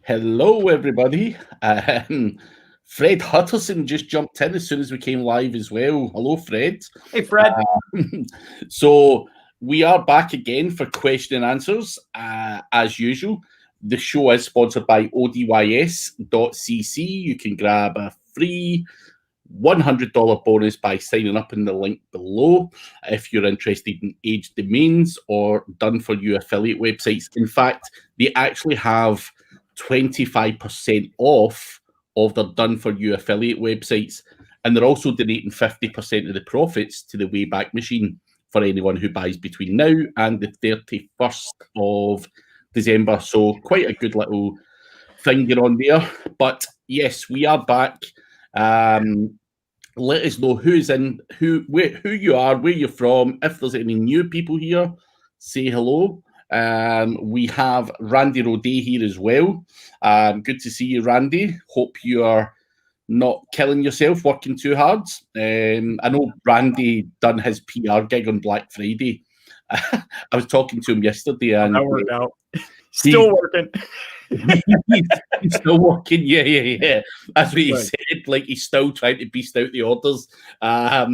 Hello, everybody. Fred Hutterson just jumped in as soon as we came live as well. Hello, Fred. Hey, Fred. So we are back again for question and answers, as usual. The show is sponsored by odys.cc. You can grab a free $100 bonus by signing up in the link below if you're interested in age domains or done for you affiliate websites. In fact, they actually have 25% off of their done for you affiliate websites, and they're also donating 50% of the profits to the Wayback Machine for anyone who buys between now and the 31st of December. So quite a good little thing going on there. But yes, we are back. Let us know who's in, who you are, where you're from. If there's any new people here, say hello. We have Randy Roday here as well. Good to see you, Randy. Hope you are not killing yourself working too hard. I know Randy done his PR gig on Black Friday. I was talking to him yesterday, and that worked out. Still working. He's still working. Yeah. That's what he said. Like, he's still trying to beast out the orders.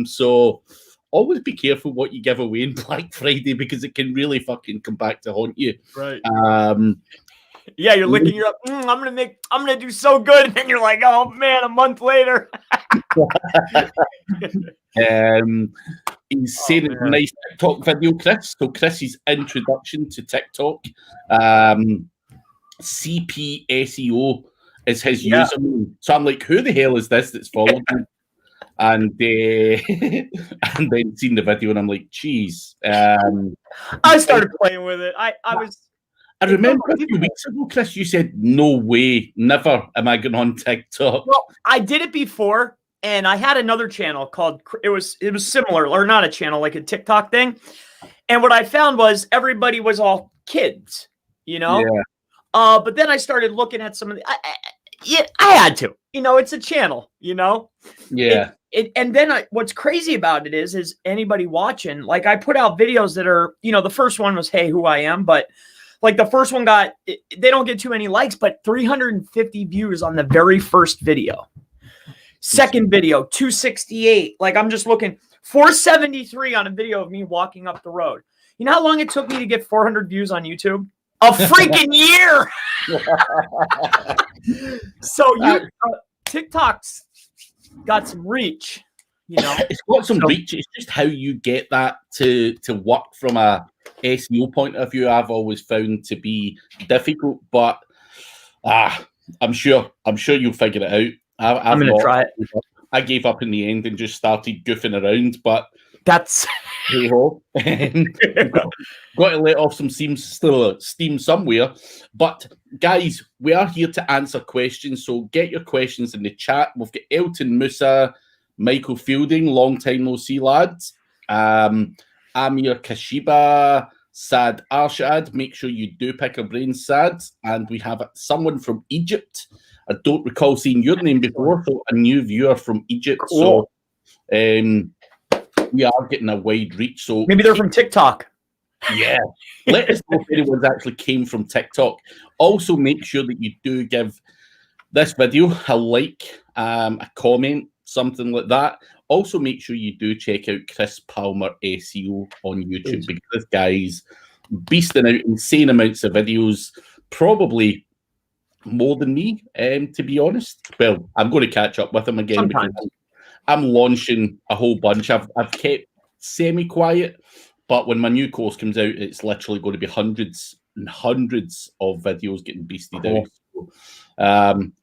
So always be careful what you give away in Black Friday, because it can really fucking come back to haunt you. Right. Yeah, you're licking your up. I'm gonna do so good, and then you're like, oh man, a month later. He's saying it's a nice TikTok video, Chris. So Chris's introduction to TikTok. CP SEO is his username. So I'm like, who the hell is this that's followed me? And and then seen the video, and I'm like, geez. I started playing with it. I remember a few weeks ago, Chris, you said, no way, never am I going on TikTok. Well, I did it before, and I had another channel called, it was similar, or not a channel, like a TikTok thing. And what I found was everybody was all kids, you know? Yeah. But then I started looking at some of the, I had to, it's a channel, Yeah. And then what's crazy about it is anybody watching, like, I put out videos that are, the first one was, hey, who I am. But like the first one they don't get too many likes, but 350 views on the very first video. Second video, 268. Like, I'm just looking, 473 on a video of me walking up the road. You know how long it took me to get 400 views on YouTube? A freaking year. So TikTok's got some reach, It's got some reach. It's just how you get that to work from a SEO point of view. I've always found to be difficult, but I'm sure you'll figure it out. I'm going to try it. I gave up in the end and just started goofing around, but that's got to let off some steam somewhere. But guys, we are here to answer questions, so get your questions in the chat. We've got Elton Musa, Michael Fielding, long time no see, lads. Amir Kashiba, Sad Arshad. Make sure you do pick a brain, Sad. And we have someone from Egypt. I don't recall seeing your name before, so a new viewer from Egypt. Cool. So we are getting a wide reach. So maybe they're from TikTok. Yeah. Let us know if anyone's actually came from TikTok. Also, make sure that you do give this video a like, a comment, something like that. Also, make sure you do check out Chris Palmer SEO on YouTube, because this guy's beasting out insane amounts of videos, probably more than me, to be honest. Well, I'm going to catch up with him again because I'm launching a whole bunch. I've kept semi-quiet, but when my new course comes out, it's literally going to be hundreds and hundreds of videos getting beasted out. So,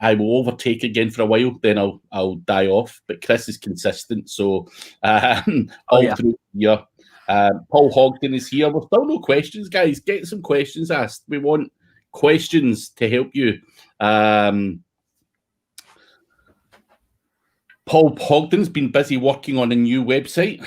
I will overtake again for a while, then I'll die off. But Chris is consistent, so all through here. Paul Hogden is here. We've still no questions, guys. Get some questions asked. We want questions to help you. Paul Hogden's been busy working on a new website,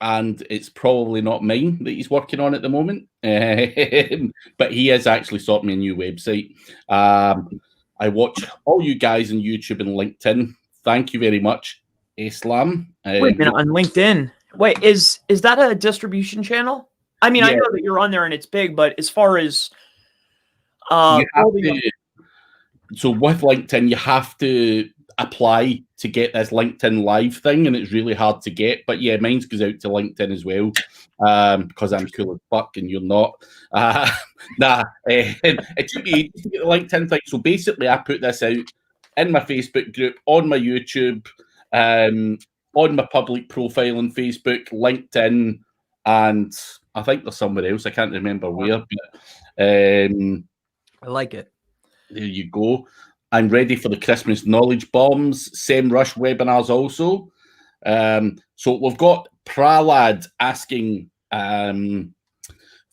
and it's probably not mine that he's working on at the moment, but he is actually sorting me a new website. I watch all you guys on YouTube and LinkedIn. Thank you very much, Islam. Wait a minute, on LinkedIn. Wait, is that a distribution channel? I mean, I know that you're on there and it's big, but as far as You have to, so with LinkedIn, you have to apply to get this LinkedIn Live thing, and it's really hard to get. But yeah, mine goes out to LinkedIn as well, because I'm cool as fuck and you're not. It took me ages to get the LinkedIn thing. So basically, I put this out in my Facebook group, on my YouTube, on my public profile on Facebook, LinkedIn, and I think there's somewhere else. I can't remember where, but I like it. there you go. I'm ready for the Christmas knowledge bombs, SEMrush webinars also. So we've got Pralad asking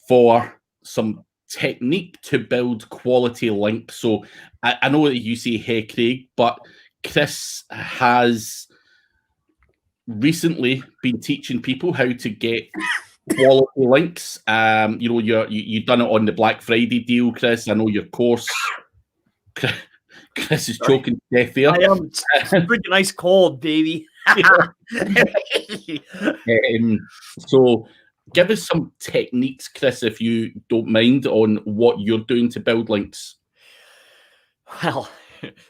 for some technique to build quality links. So I know that you say, hey, Craig, but Chris has recently been teaching people how to get quality links. You know, you've done it on the Black Friday deal, Chris. I know your course. Chris is choking death here. I am. It's freaking ice cold, baby. So give us some techniques, Chris, if you don't mind, on what you're doing to build links.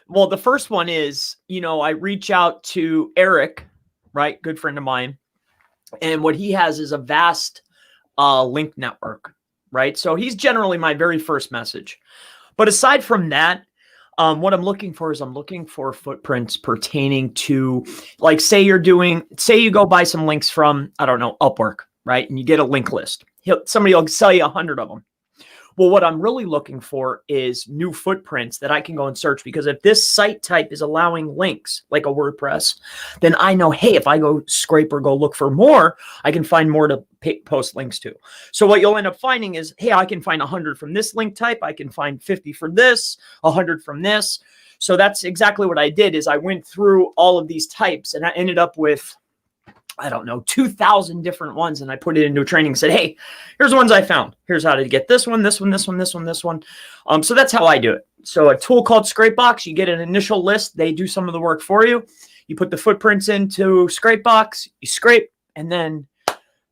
Well, the first one is, you know, I reach out to Eric, right? Good friend of mine. And what he has is a vast link network, right? So he's generally my very first message. But aside from that, what I'm looking for is I'm looking for footprints pertaining to, like, say you go buy some links from, I don't know, Upwork, right? And you get a link list. Somebody will sell you 100 of them. Well, what I'm really looking for is new footprints that I can go and search, because if this site type is allowing links like a WordPress, then I know, hey, if I go scrape or go look for more, I can find more to post links to. So what you'll end up finding is, hey, I can find 100 from this link type. I can find 50 for this, 100 from this. So that's exactly what I did. Is I went through all of these types and I ended up with, I don't know, 2,000 different ones. And I put it into a training and said, hey, here's the ones I found. Here's how to get this one, this one, this one, this one, this one. So that's how I do it. So a tool called Scrapebox, you get an initial list. They do some of the work for you. You put the footprints into Scrapebox, you scrape, and then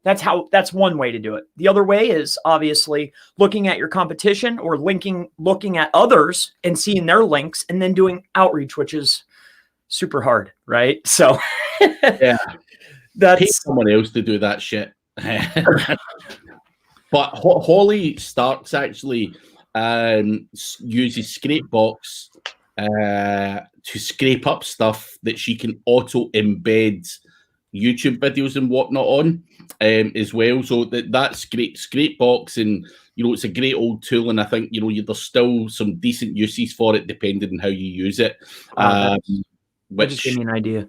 that's one way to do it. The other way is obviously looking at your competition or looking at others and seeing their links and then doing outreach, which is super hard, right? So yeah. That's pay someone else to do that shit. But Holly Starks actually uses Scrapebox to scrape up stuff that she can auto embed YouTube videos and whatnot on as well. So that's great. Scrapebox, and you know, it's a great old tool, and I think, you know, there's still some decent uses for it depending on how you use it. Which just give me an idea.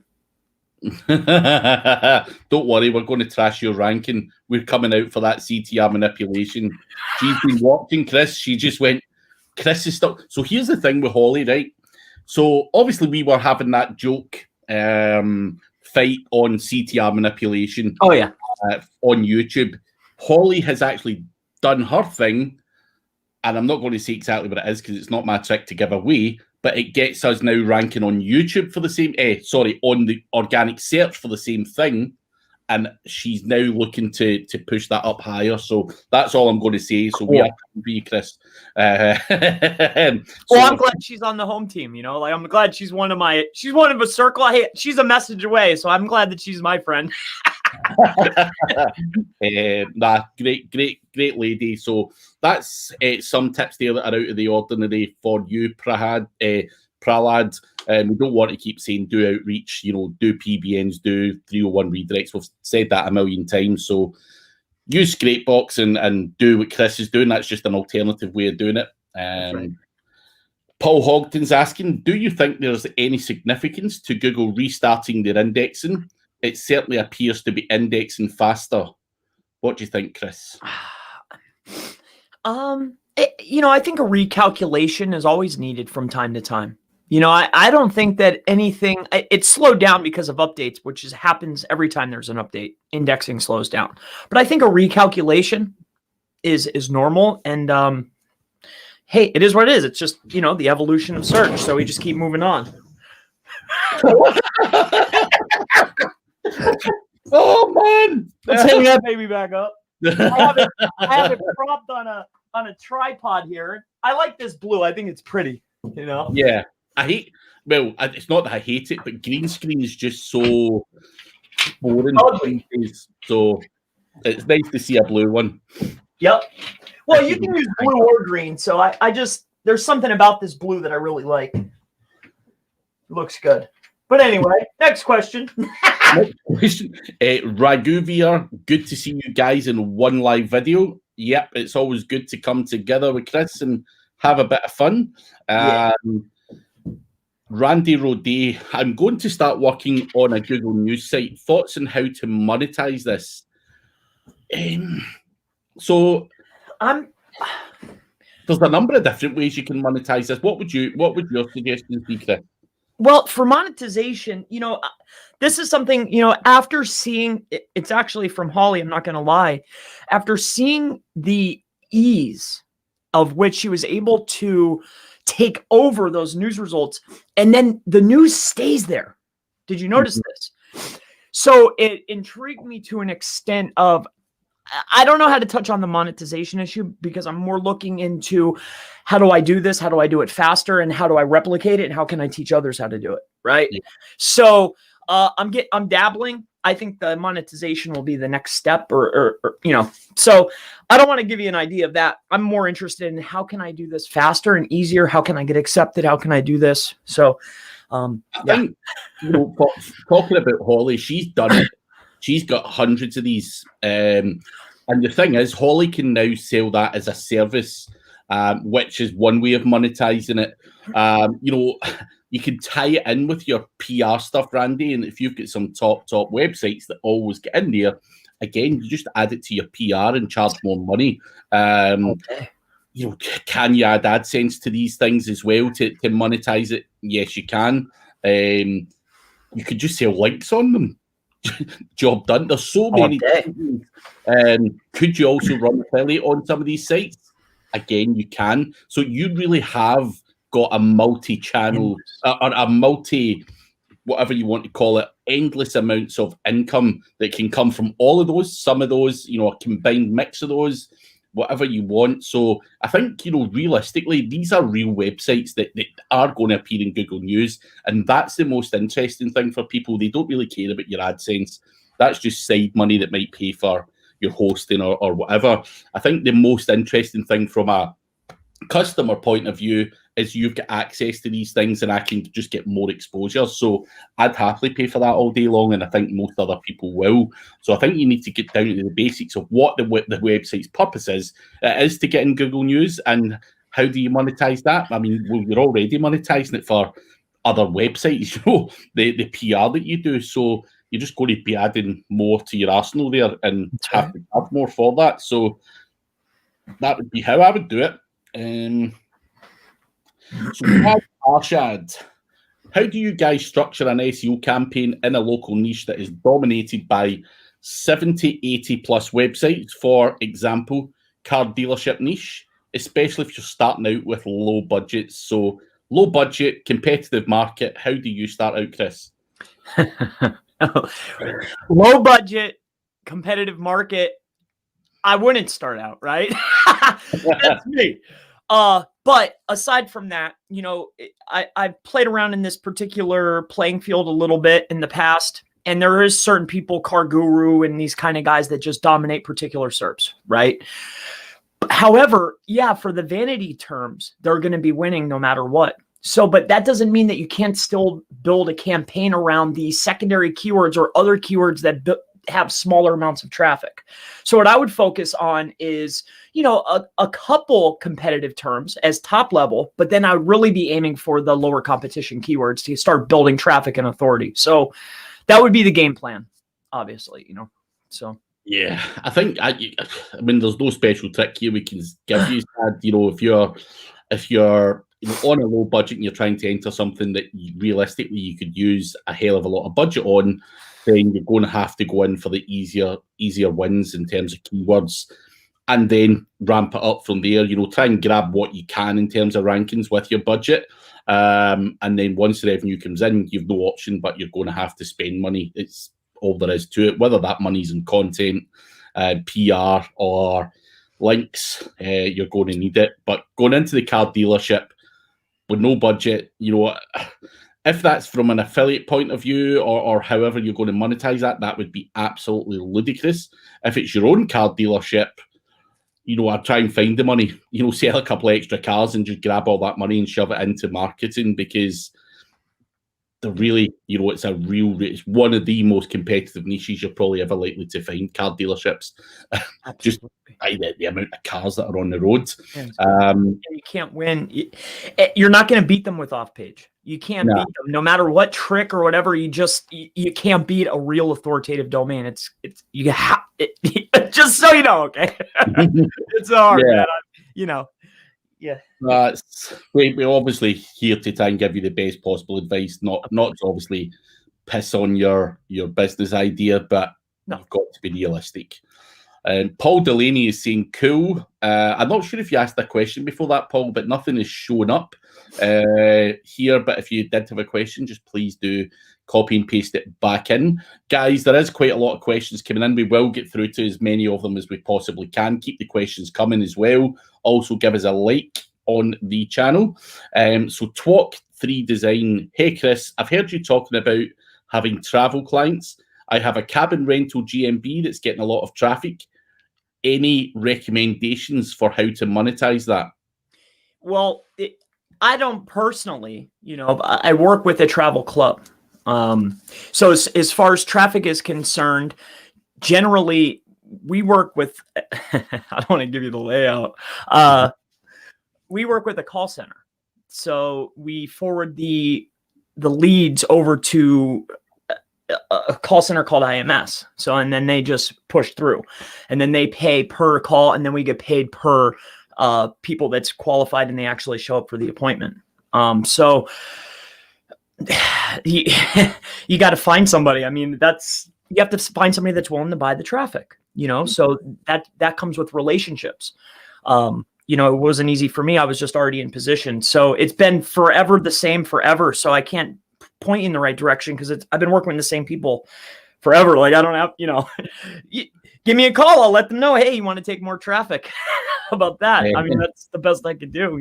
Don't worry, we're going to trash your ranking. We're coming out for that CTR manipulation. She's been watching Chris. She just went, Chris is stuck. So here's the thing with Holly, right? So obviously we were having that joke fight on CTR manipulation. Oh yeah, on YouTube. Holly has actually done her thing, and I'm not going to say exactly what it is because it's not my trick to give away. But it gets us now ranking on YouTube for the same, on the organic search for the same thing. And she's now looking to push that up higher. So that's all I'm going to say. So we are coming for you, Chris. Well, I'm glad she's on the home team, you know, like I'm glad she's one of a circle. Hey, she's a message away. So I'm glad that she's my friend. Great lady. So that's some tips there that are out of the ordinary for you, Pralad. We don't want to keep saying do outreach, you know, do PBNs, do 301 redirects. We've said that a million times. So use Scrapebox and do what Chris is doing. That's just an alternative way of doing it. Right. Paul Hogton's asking, do you think there's any significance to Google restarting their indexing? It certainly appears to be indexing faster. What do you think, Chris? I think a recalculation is always needed from time to time. You know, I don't think that it's slowed down because of updates, which happens every time there's an update. Indexing slows down. But I think a recalculation is normal. And hey, it is what it is. It's just, you know, the evolution of search. So we just keep moving on. Oh man! Let's hang that baby back up. I have it propped on a on a tripod here. I like this blue. I think it's pretty, you know? Yeah. It's not that I hate it, but green screen is just so boring. So it's nice to see a blue one. Yep. Well, you can use blue or green. So I just, there's something about this blue that I really like. It looks good. But anyway, next question. Raghuveer, good to see you guys in one live video. Yep, it's always good to come together with Chris and have a bit of fun. Yeah. Randy Roday, I'm going to start working on a Google News site. Thoughts on how to monetize this? There's a number of different ways you can monetize this. What would your suggestions be, Chris? Well, for monetization, you know, this is something, you know, after seeing, it's actually from Holly, I'm not going to lie, after seeing the ease of which she was able to take over those news results, and then the news stays there. Did you notice this? So it intrigued me to an extent of, I don't know how to touch on the monetization issue because I'm more looking into how do I do this? How do I do it faster? And how do I replicate it? And how can I teach others how to do it? Right. Yeah. So I'm dabbling. I think the monetization will be the next step or, you know, so I don't want to give you an idea of that. I'm more interested in how can I do this faster and easier? How can I get accepted? How can I do this? So I think, you know, talking about Holly, she's done it. She's got hundreds of these. And the thing is, Holly can now sell that as a service, which is one way of monetizing it. You know, you can tie it in with your PR stuff, Randy. And if you've got some top websites that always get in there, again, you just add it to your PR and charge more money. Okay. You know, can you add AdSense to these things as well to monetize it? Yes, you can. You could just sell links on them. Job done. There's so many. Could you also run affiliate on some of these sites? Again, you can. So you really have got a multi-channel or a multi, whatever you want to call it, endless amounts of income that can come from all of those. Some of those, you know, a combined mix of those, whatever you want. So I think, you know, realistically, these are real websites that are going to appear in Google News. And that's the most interesting thing for people. They don't really care about your AdSense. That's just side money that might pay for your hosting or whatever. I think the most interesting thing from a customer point of view is you've got access to these things and I can just get more exposure. So I'd happily pay for that all day long, and I think most other people will. So I think you need to get down to the basics of what the website's purpose is. It is to get in Google News, and how do you monetize that? I mean, well, you're already monetizing it for other websites, you know, the PR that you do. So you're just going to be adding more to your arsenal there and have to have more for that. So that would be how I would do it. So Arshad, how do you guys structure an SEO campaign in a local niche that is dominated by 70, 80 plus websites? For example, car dealership niche, especially if you're starting out with low budgets. So low budget, competitive market. How do you start out, Chris? Low budget, competitive market. I wouldn't start out, right? That's me. But aside from that, you know, I've played around in this particular playing field a little bit in the past, and there is certain people, Car Guru and these kind of guys that just dominate particular SERPs, right? However, yeah, for the vanity terms, they're going to be winning no matter what. So, but that doesn't mean that you can't still build a campaign around the secondary keywords or other keywords that have smaller amounts of traffic. So what I would focus on is, you know, a couple competitive terms as top level, but then I would really be aiming for the lower competition keywords to start building traffic and authority. So that would be the game plan, obviously, you know, so. Yeah, I think, I mean, there's no special trick here we can give you. You know, if you're you know, on a low budget and you're trying to enter something that realistically you could use a hell of a lot of budget on, then you're going to have to go in for the easier wins in terms of keywords, and then ramp it up from there. You know, try and grab what you can in terms of rankings with your budget. And then once the revenue comes in, you've no option, but you're going to have to spend money. It's all there is to it, whether that money's in content, PR, or links, you're going to need it. But going into the car dealership with no budget, if that's from an affiliate point of view or however you're going to monetize that would be absolutely ludicrous. If it's your own car dealership, I'd try and find the money, sell a couple of extra cars and just grab all that money and shove it into marketing, because they're really, it's one of the most competitive niches you're probably ever likely to find, car dealerships. Just by the amount of cars that are on the road. You can't win. You're not going to beat them with off-page. You can't beat them, no matter what trick or whatever. You can't beat a real authoritative domain. It's just so you know, okay? It's hard, man. Yeah. We're obviously here to try and give you the best possible advice, not to obviously piss on your business idea, but you've got to be realistic. Paul Delaney is saying, cool. I'm not sure if you asked that question before that, Paul, but nothing is showing up here. But if you did have a question, just please do copy and paste it back in. Guys, there is quite a lot of questions coming in. We will get through to as many of them as we possibly can. Keep the questions coming as well. Also, give us a like on the channel. So Twalk3 Design. Hey, Chris, I've heard you talking about having travel clients. I have a cabin rental GMB that's getting a lot of traffic. Any recommendations for how to monetize that? Well, I don't personally, I work with a travel club. So as far as traffic is concerned, generally we work with, I don't want to give you the layout. We work with a call center. So we forward the leads over to a call center called IMS. So, and then they just push through, and then they pay per call, and then we get paid per people that's qualified and they actually show up for the appointment. So you got to find somebody. I mean, you have to find somebody that's willing to buy the traffic, so that comes with relationships. It wasn't easy for me. I was just already in position. So it's been forever the same forever. So I can't point you in the right direction because I've been working with the same people forever. Like, I don't have, give me a call. I'll let them know, hey, you want to take more traffic? How about that? I mean, that's the best I could do,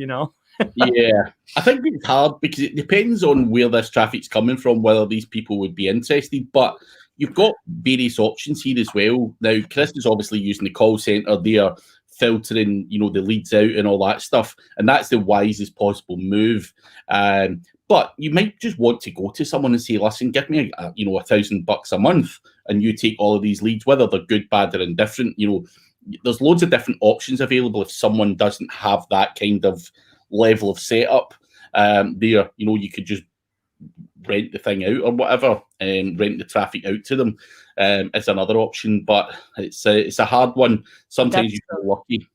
Yeah, I think it's hard because it depends on where this traffic's coming from, whether these people would be interested. But you've got various options here as well. Now, Chris is obviously using the call center. They are filtering, the leads out and all that stuff. And that's the wisest possible move. But you might just want to go to someone and say, listen, give me $1,000 a month and you take all of these leads, whether they're good, bad, or indifferent. There's loads of different options available if someone doesn't have that kind of level of setup there. You could just rent the thing out or whatever and rent the traffic out to them. It's another option, but it's a hard one. Sometimes you feel lucky.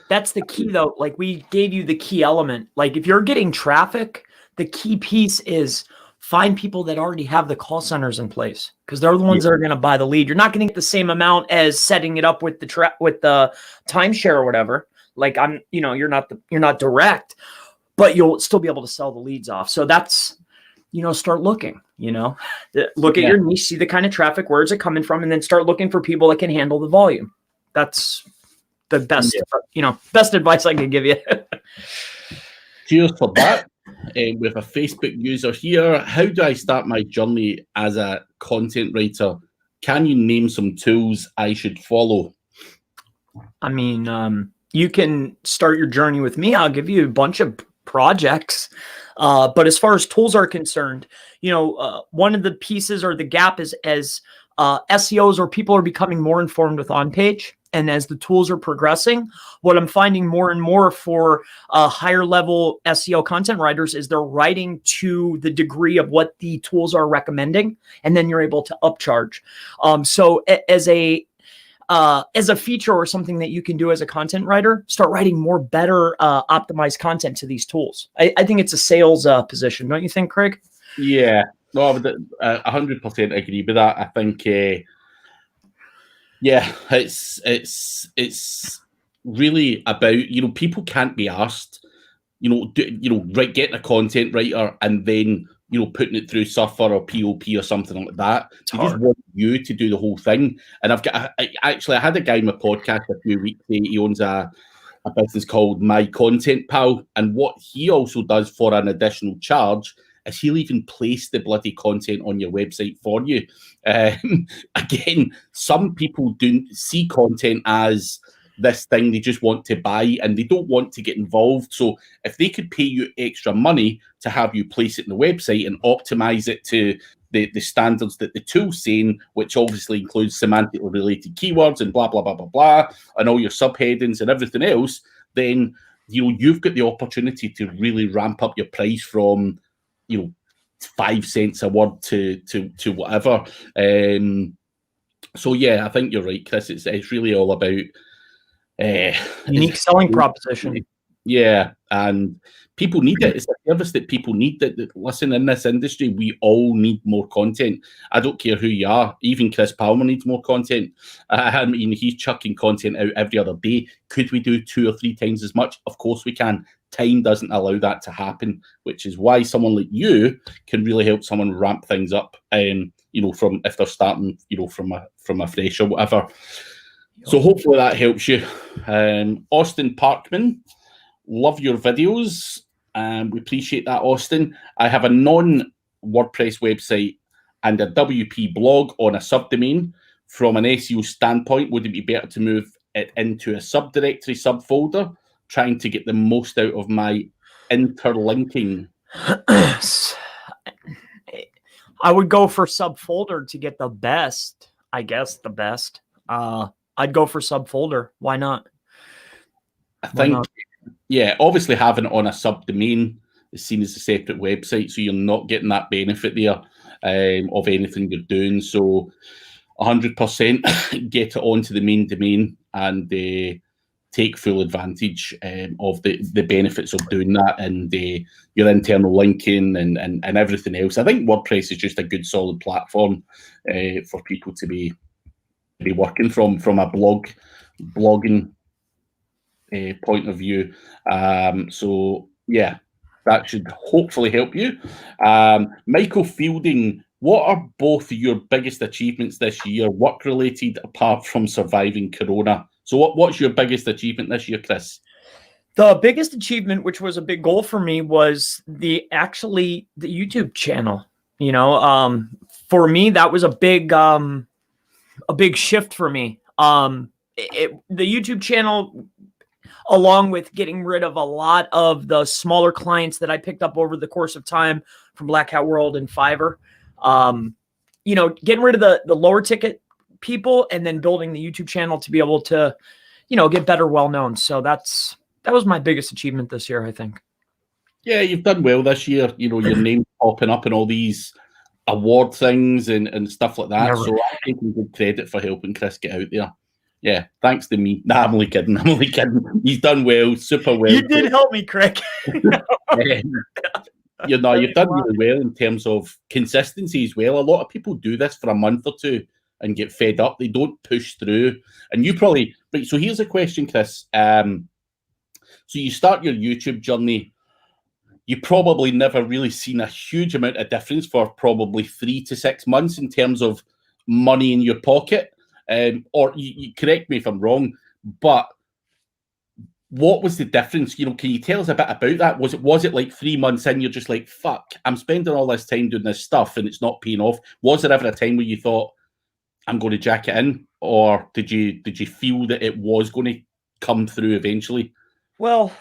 That's the key, though. Like, we gave you the key element. Like, if you're getting traffic, the key piece is find people that already have the call centers in place, because they're the ones that are going to buy the lead. You're not going to get the same amount as setting it up with the timeshare or whatever. Like, you're not direct, but you'll still be able to sell the leads off. So that's, start looking. Look at your niche, see the kind of traffic, where is it coming from, and then start looking for people that can handle the volume. That's the best, best advice I can give you. Cheers for that. We have a Facebook user here. How do I start my journey as a content writer? Can you name some tools I should follow? I mean, you can start your journey with me. I'll give you a bunch of projects. But as far as tools are concerned, one of the pieces or the gap is as SEOs or people are becoming more informed with on-page. And as the tools are progressing, what I'm finding more and more for higher level SEO content writers is they're writing to the degree of what the tools are recommending, and then you're able to upcharge. So as a feature or something that you can do as a content writer, start writing more better optimized content to these tools. I think it's a sales position. Don't you think, Craig? Yeah, no, I would 100% agree with that. I think, it's really about, people can't be asked, getting a content writer and then putting it through Suffer or POP or something like that. They just want you to do the whole thing. And I had a guy in my podcast a few weeks ago. He owns a business called My Content Pal. And what he also does for an additional charge is he'll even place the bloody content on your website for you. Again, some people don't see content as this thing they just want to buy and they don't want to get involved. So if they could pay you extra money to have you place it in the website and optimize it to the standards that the tool's saying, which obviously includes semantically related keywords and blah, blah, blah, blah, blah, and all your subheadings and everything else, then you've got the opportunity to really ramp up your price from 5 cents a word to whatever. So yeah, I think you're right, Chris. It's really all about unique selling proposition. Yeah, and people need it. It's a service that people need. Listen, in this industry, we all need more content. I don't care who you are. Even Chris Palmer needs more content. I mean, he's chucking content out every other day. Could we do 2 or 3 times as much? Of course we can. Time doesn't allow that to happen, which is why someone like you can really help someone ramp things up. From if they're starting, from a fresh or whatever. So hopefully that helps you. Austin Parkman, love your videos. We appreciate that, Austin. I have a non-WordPress website and a WP blog on a subdomain. From an SEO standpoint, would it be better to move it into a subdirectory, subfolder, trying to get the most out of my interlinking? I would go for subfolder to get the best, I guess, the best. I'd go for subfolder. Why not? I think, yeah, obviously having it on a subdomain is seen as a separate website, so you're not getting that benefit there of anything you're doing. So 100% get it onto the main domain and take full advantage of the benefits of doing that and your internal linking and everything else. I think WordPress is just a good, solid platform for people to be working from a blogging point of view. So yeah, that should hopefully help you. Michael Fielding, what are both your biggest achievements this year, work related, apart from surviving Corona? So what's your biggest achievement this year, Chris? The biggest achievement, which was a big goal for me, was the YouTube channel. For me, that was a big shift for me. The YouTube channel, along with getting rid of a lot of the smaller clients that I picked up over the course of time from Black Hat World and Fiverr, getting rid of the lower ticket people and then building the YouTube channel to be able to, get better well known. So that was my biggest achievement this year, I think. Yeah, you've done well this year. Your name's popping up in all these award things and stuff like that. So I'm taking good credit for helping Chris get out there. Yeah, thanks to me. Nah, I'm only kidding. He's done well, super well. You did help me, Craig. You've done really well in terms of consistency as well. A lot of people do this for a month or two and get fed up. They don't push through. And you probably... Right, so here's a question, Chris. So you start your YouTube journey. You probably never really seen a huge amount of difference for probably 3 to 6 months in terms of money in your pocket. Or you correct me if I'm wrong, but what was the difference? Can you tell us a bit about that? Was it like 3 months in, you're just like, fuck, I'm spending all this time doing this stuff and it's not paying off? Was there ever a time where you thought, I'm going to jack it in? Or did you feel that it was going to come through eventually? Well,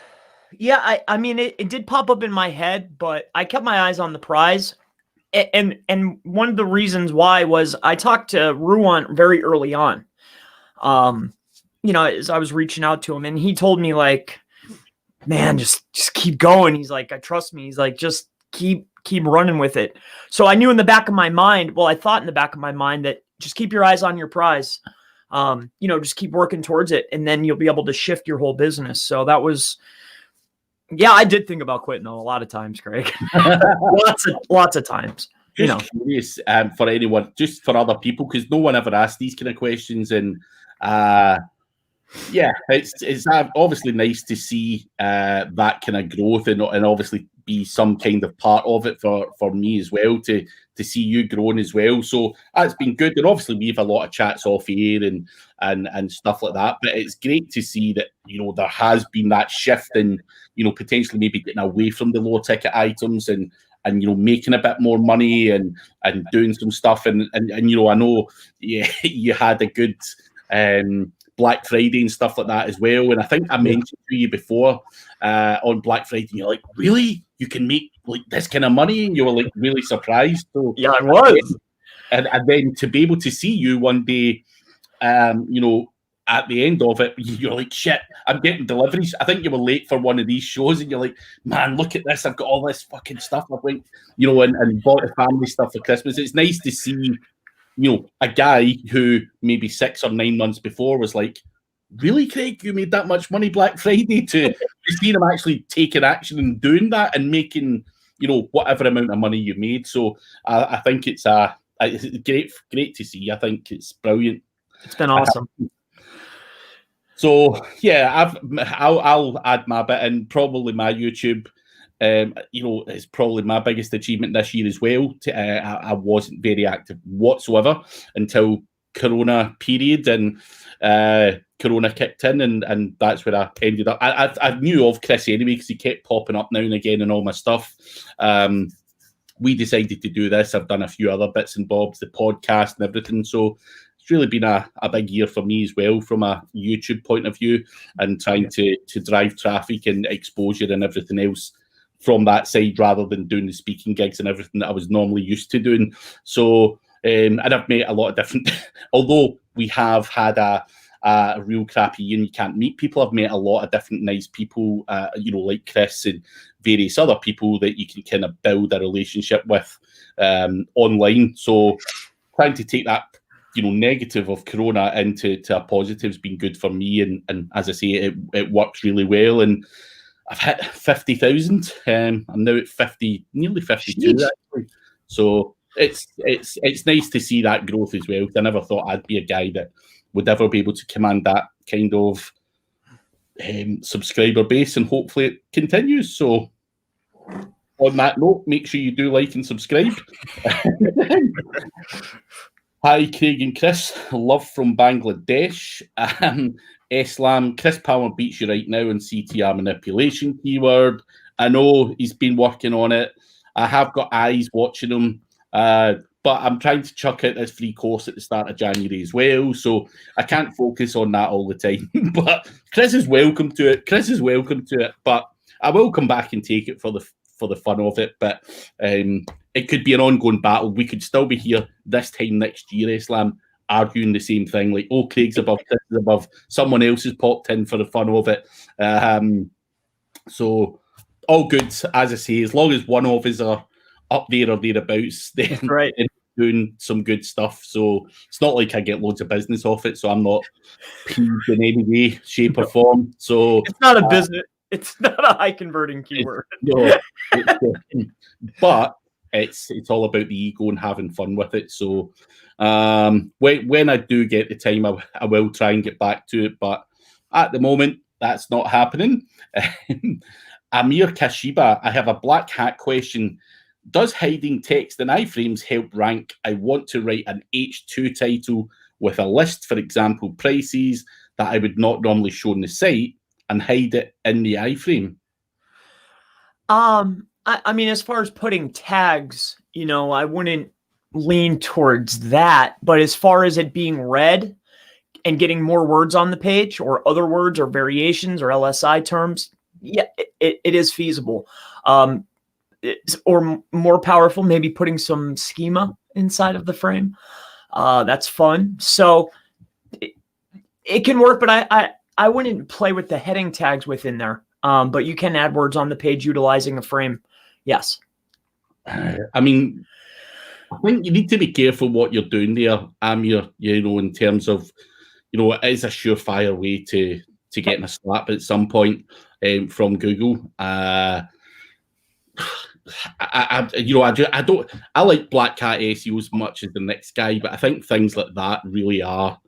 yeah, I mean, it did pop up in my head, but I kept my eyes on the prize. And one of the reasons why was I talked to Ruan very early on, as I was reaching out to him, and he told me, like, man, just keep going. He's like, I trust me. He's like, just keep running with it. So I knew in the back of my mind, I thought in the back of my mind that just keep your eyes on your prize. Just keep working towards it, and then you'll be able to shift your whole business. So that was, yeah, I did think about quitting though a lot of times, Craig. lots of times. Just curious for anyone, just for other people, because no one ever asked these kind of questions, and Yeah, it's obviously nice to see that kind of growth and obviously be some kind of part of it for me as well to see you growing as well. So that's been good, and obviously we have a lot of chats off air and stuff like that. But it's great to see that there has been that shift in potentially maybe getting away from the low ticket items and making a bit more money and doing some stuff and I know you had a good Black Friday and stuff like that as well. And I think I mentioned to you before on Black Friday, and you're like, really? You can make like this kind of money? And you were like really surprised. So yeah, I was. And then to be able to see you one day, at the end of it, you're like, shit, I'm getting deliveries. I think you were late for one of these shows and you're like, man, look at this. I've got all this fucking stuff. I've went, and bought the family stuff for Christmas. It's nice to see a guy who maybe 6 or 9 months before was like, really, Craig, you made that much money Black Friday, to see him actually taking action and doing that and making, whatever amount of money you made. So I think it's great to see. I think it's brilliant. It's been awesome. So yeah, I'll add my bit in. Probably my YouTube is probably my biggest achievement this year as well. I wasn't very active whatsoever until Corona period, and Corona kicked in, and that's where I ended up. I knew of Chris anyway because he kept popping up now and again in all my stuff. We decided to do this. I've done a few other bits and bobs, the podcast and everything. So it's really been a big year for me as well from a YouTube point of view, and trying to drive traffic and exposure and everything else from that side rather than doing the speaking gigs and everything that I was normally used to doing. So, and I've met a lot of different, although we have had a real crappy year and you can't meet people, I've met a lot of different nice people, like Chris and various other people that you can kind of build a relationship with online. So trying to take that negative of Corona into a positive has been good for me, and as I say, it works really well, and I've hit 50,000. I'm now at 50, nearly 52 actually. So it's nice to see that growth as well. I never thought I'd be a guy that would ever be able to command that kind of subscriber base, and hopefully it continues. So on that note, make sure you do like and subscribe. Hi, Craig and Chris. Love from Bangladesh. Islam. Chris Palmer beats you right now on CTR manipulation keyword. I know he's been working on it. I have got eyes watching him, but I'm trying to chuck out this free course at the start of January as well, so I can't focus on that all the time. But Chris is welcome to it. But I will come back and take it for the fun of it. But it could be an ongoing battle. We could still be here this time next year, Islam, arguing the same thing, like, oh, Craig's above, Chris is above, someone else has popped in for the fun of it. So all good, as I say, as long as one of us are up there or thereabouts, then right, doing some good stuff. So it's not like I get loads of business off it, so I'm not peeved in any way, shape, or form. So it's not a business. It's not a high converting keyword. But it's all about the ego and having fun with it. So when I do get the time, I will try and get back to it. But at the moment, that's not happening. Amir Kashiba, I have a black hat question. Does hiding text in iframes help rank? I want to write an H2 title with a list, for example, prices that I would not normally show on the site, and hide it in the iframe. I mean, as far as putting tags, I wouldn't lean towards that. But as far as it being read and getting more words on the page, or other words or variations or LSI terms, yeah, it is feasible. Or more powerful, maybe putting some schema inside of the frame. That's fun. So it can work, but I wouldn't play with the heading tags within there. But you can add words on the page utilizing a frame. Yes. I mean, I think you need to be careful what you're doing there, Amir, in terms of, it is a surefire way to getting a slap at some point from Google. I like black hat SEO as much as the next guy, but I think things like that really are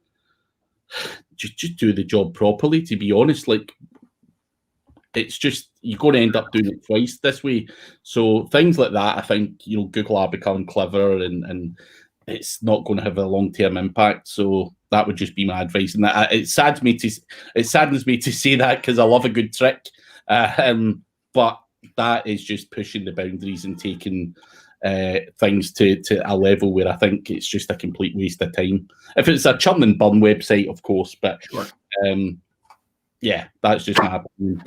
just do the job properly, to be honest. Like, it's just, you're going to end up doing it twice this way. So things like that, I think, Google are becoming clever, and it's not going to have a long-term impact. So that would just be my advice. And it saddens me to say that, because I love a good trick. But that is just pushing the boundaries and taking things to a level where I think it's just a complete waste of time. If it's a churn and burn website, of course, but Sure. Yeah, that's just my opinion.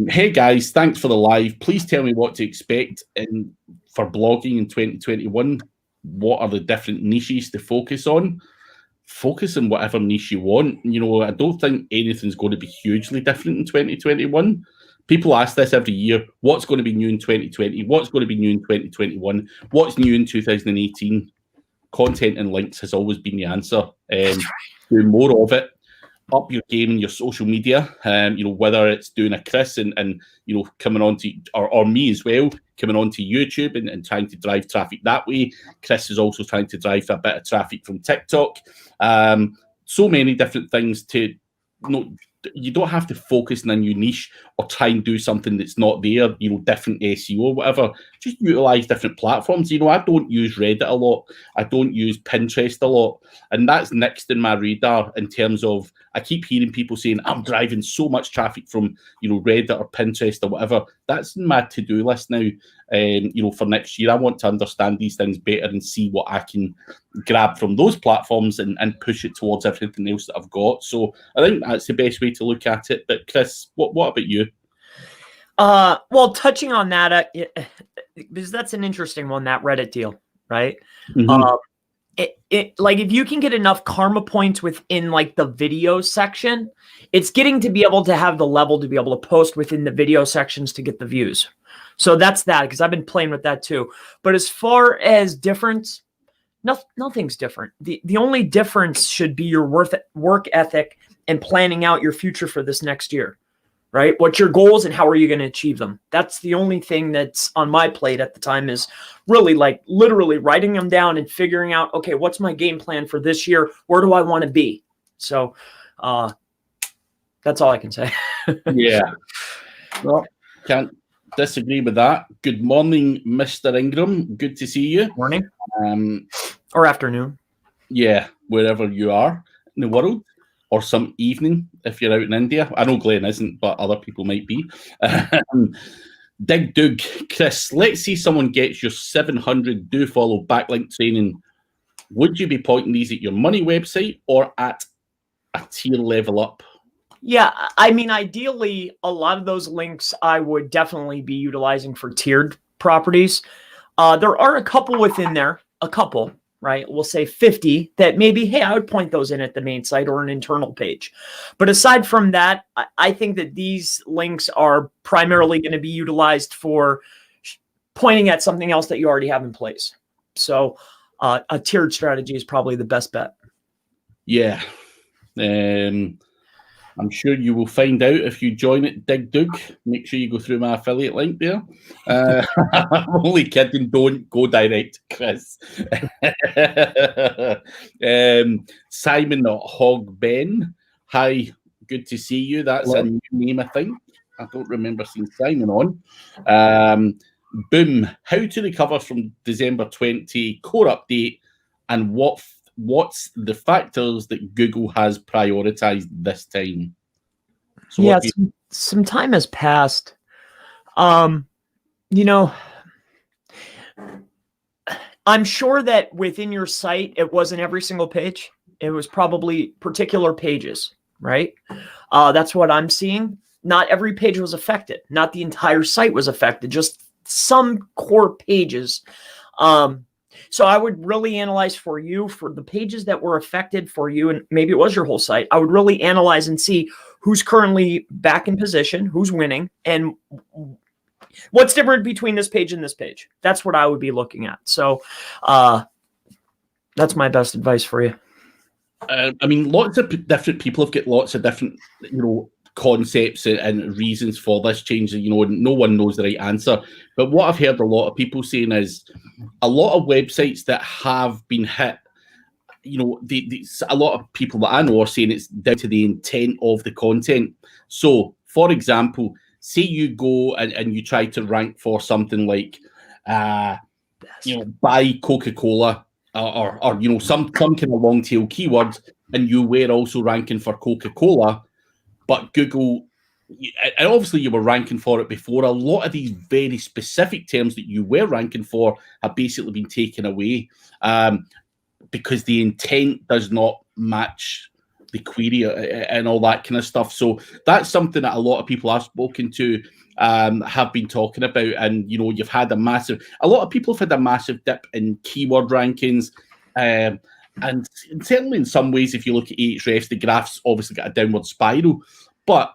Hey guys, thanks for the live. Please tell me what to expect for blogging in 2021. What are the different niches to focus on? Focus on whatever niche you want. I don't think anything's going to be hugely different in 2021. People ask this every year: what's going to be new in 2020? What's going to be new in 2021? What's new in 2018? Content and links has always been the answer. Do more of it. Up your game in your social media, whether it's doing a Chris and coming on to, or me as well, coming on to YouTube and trying to drive traffic that way. Chris is also trying to drive a bit of traffic from TikTok. So many different things to, you don't have to focus on a new niche or try and do something that's not there, different SEO or whatever. Just utilize different platforms. I don't use Reddit a lot. I don't use Pinterest a lot. And that's next in my radar in terms of, I keep hearing people saying, I'm driving so much traffic from, Reddit or Pinterest or whatever. That's in my to-do list now. For next year, I want to understand these things better and see what I can grab from those platforms and push it towards everything else that I've got. So I think that's the best way to look at it. But Chris, what about you? Well, touching on that, because that's an interesting one, that Reddit deal, right? Mm-hmm. Like, if you can get enough karma points within like the video section, it's getting to be able to have the level to be able to post within the video sections to get the views. So that's that, because I've been playing with that too. But as far as difference, nothing's different. The only difference should be your work ethic and planning out your future for this next year, right? What's your goals and how are you going to achieve them? That's the only thing that's on my plate at the time, is really like literally writing them down and figuring out, okay, what's my game plan for this year? Where do I want to be? So that's all I can say. Yeah. Well, can't disagree with that. Good morning, Mr. Ingram. Good to see you. Morning. Or afternoon. Yeah, wherever you are in the world. Or some evening if you're out in India. I know Glenn isn't, but other people might be. Dig Dug, Chris, let's see someone gets your 700 do follow backlink training. Would you be pointing these at your money website or at a tier level up? Yeah, I mean, ideally, a lot of those links I would definitely be utilizing for tiered properties. There are a couple within there, right? We'll say 50 that maybe, hey, I would point those in at the main site or an internal page. But aside from that, I think that these links are primarily going to be utilized for pointing at something else that you already have in place. So a tiered strategy is probably the best bet. Yeah. I'm sure you will find out if you join it, Dig Dug. Make sure you go through my affiliate link there. I'm only kidding. Don't go direct, Chris. Simon Hogben. Hi, good to see you. That's Hello. A new name, I think. I don't remember seeing Simon on. Boom. How to recover from December 20 core update, and what's the factors that Google has prioritized this time? So yeah, some time has passed. I'm sure that within your site, it wasn't every single page. It was probably particular pages, right? That's what I'm seeing. Not every page was affected. Not the entire site was affected, just some core pages. So I would really analyze for the pages that were affected for you, and maybe it was your whole site. I would really analyze and see who's currently back in position, who's winning, and what's different between this page and this page. That's what I would be looking at. So that's my best advice for you. I mean, lots of different people have got lots of different, concepts and reasons for this change. No one knows the right answer. But what I've heard a lot of people saying is a lot of websites that have been hit you know, a lot of people that I know are saying it's down to the intent of the content. So, for example, say you go and you try to rank for something like, you know, buy Coca-Cola or you know, some kind of long tail keywords, and you were also ranking for Coca-Cola, but Google, and obviously you were ranking for it before. A lot of these very specific terms that you were ranking for have basically been taken away because the intent does not match the query and all that kind of stuff. So that's something that a lot of people I've spoken to have been talking about. And, you know, you've had a lot of people have had a massive dip in keyword rankings. And certainly in some ways, if you look at Ahrefs, the graph's obviously got a downward spiral. But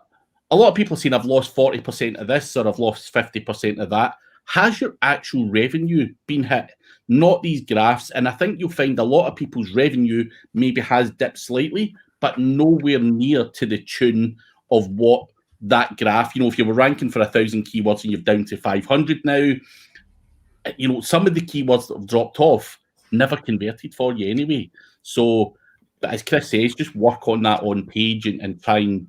a lot of people are saying, I've lost 40% of this, or I've lost 50% of that. Has your actual revenue been hit? Not these graphs. And I think you'll find a lot of people's revenue maybe has dipped slightly, but nowhere near to the tune of what that graph, you know, if you were ranking for 1,000 keywords and you're down to 500 now, you know, some of the keywords that have dropped off never converted for you anyway. So, as Chris says, just work on that on page and try and,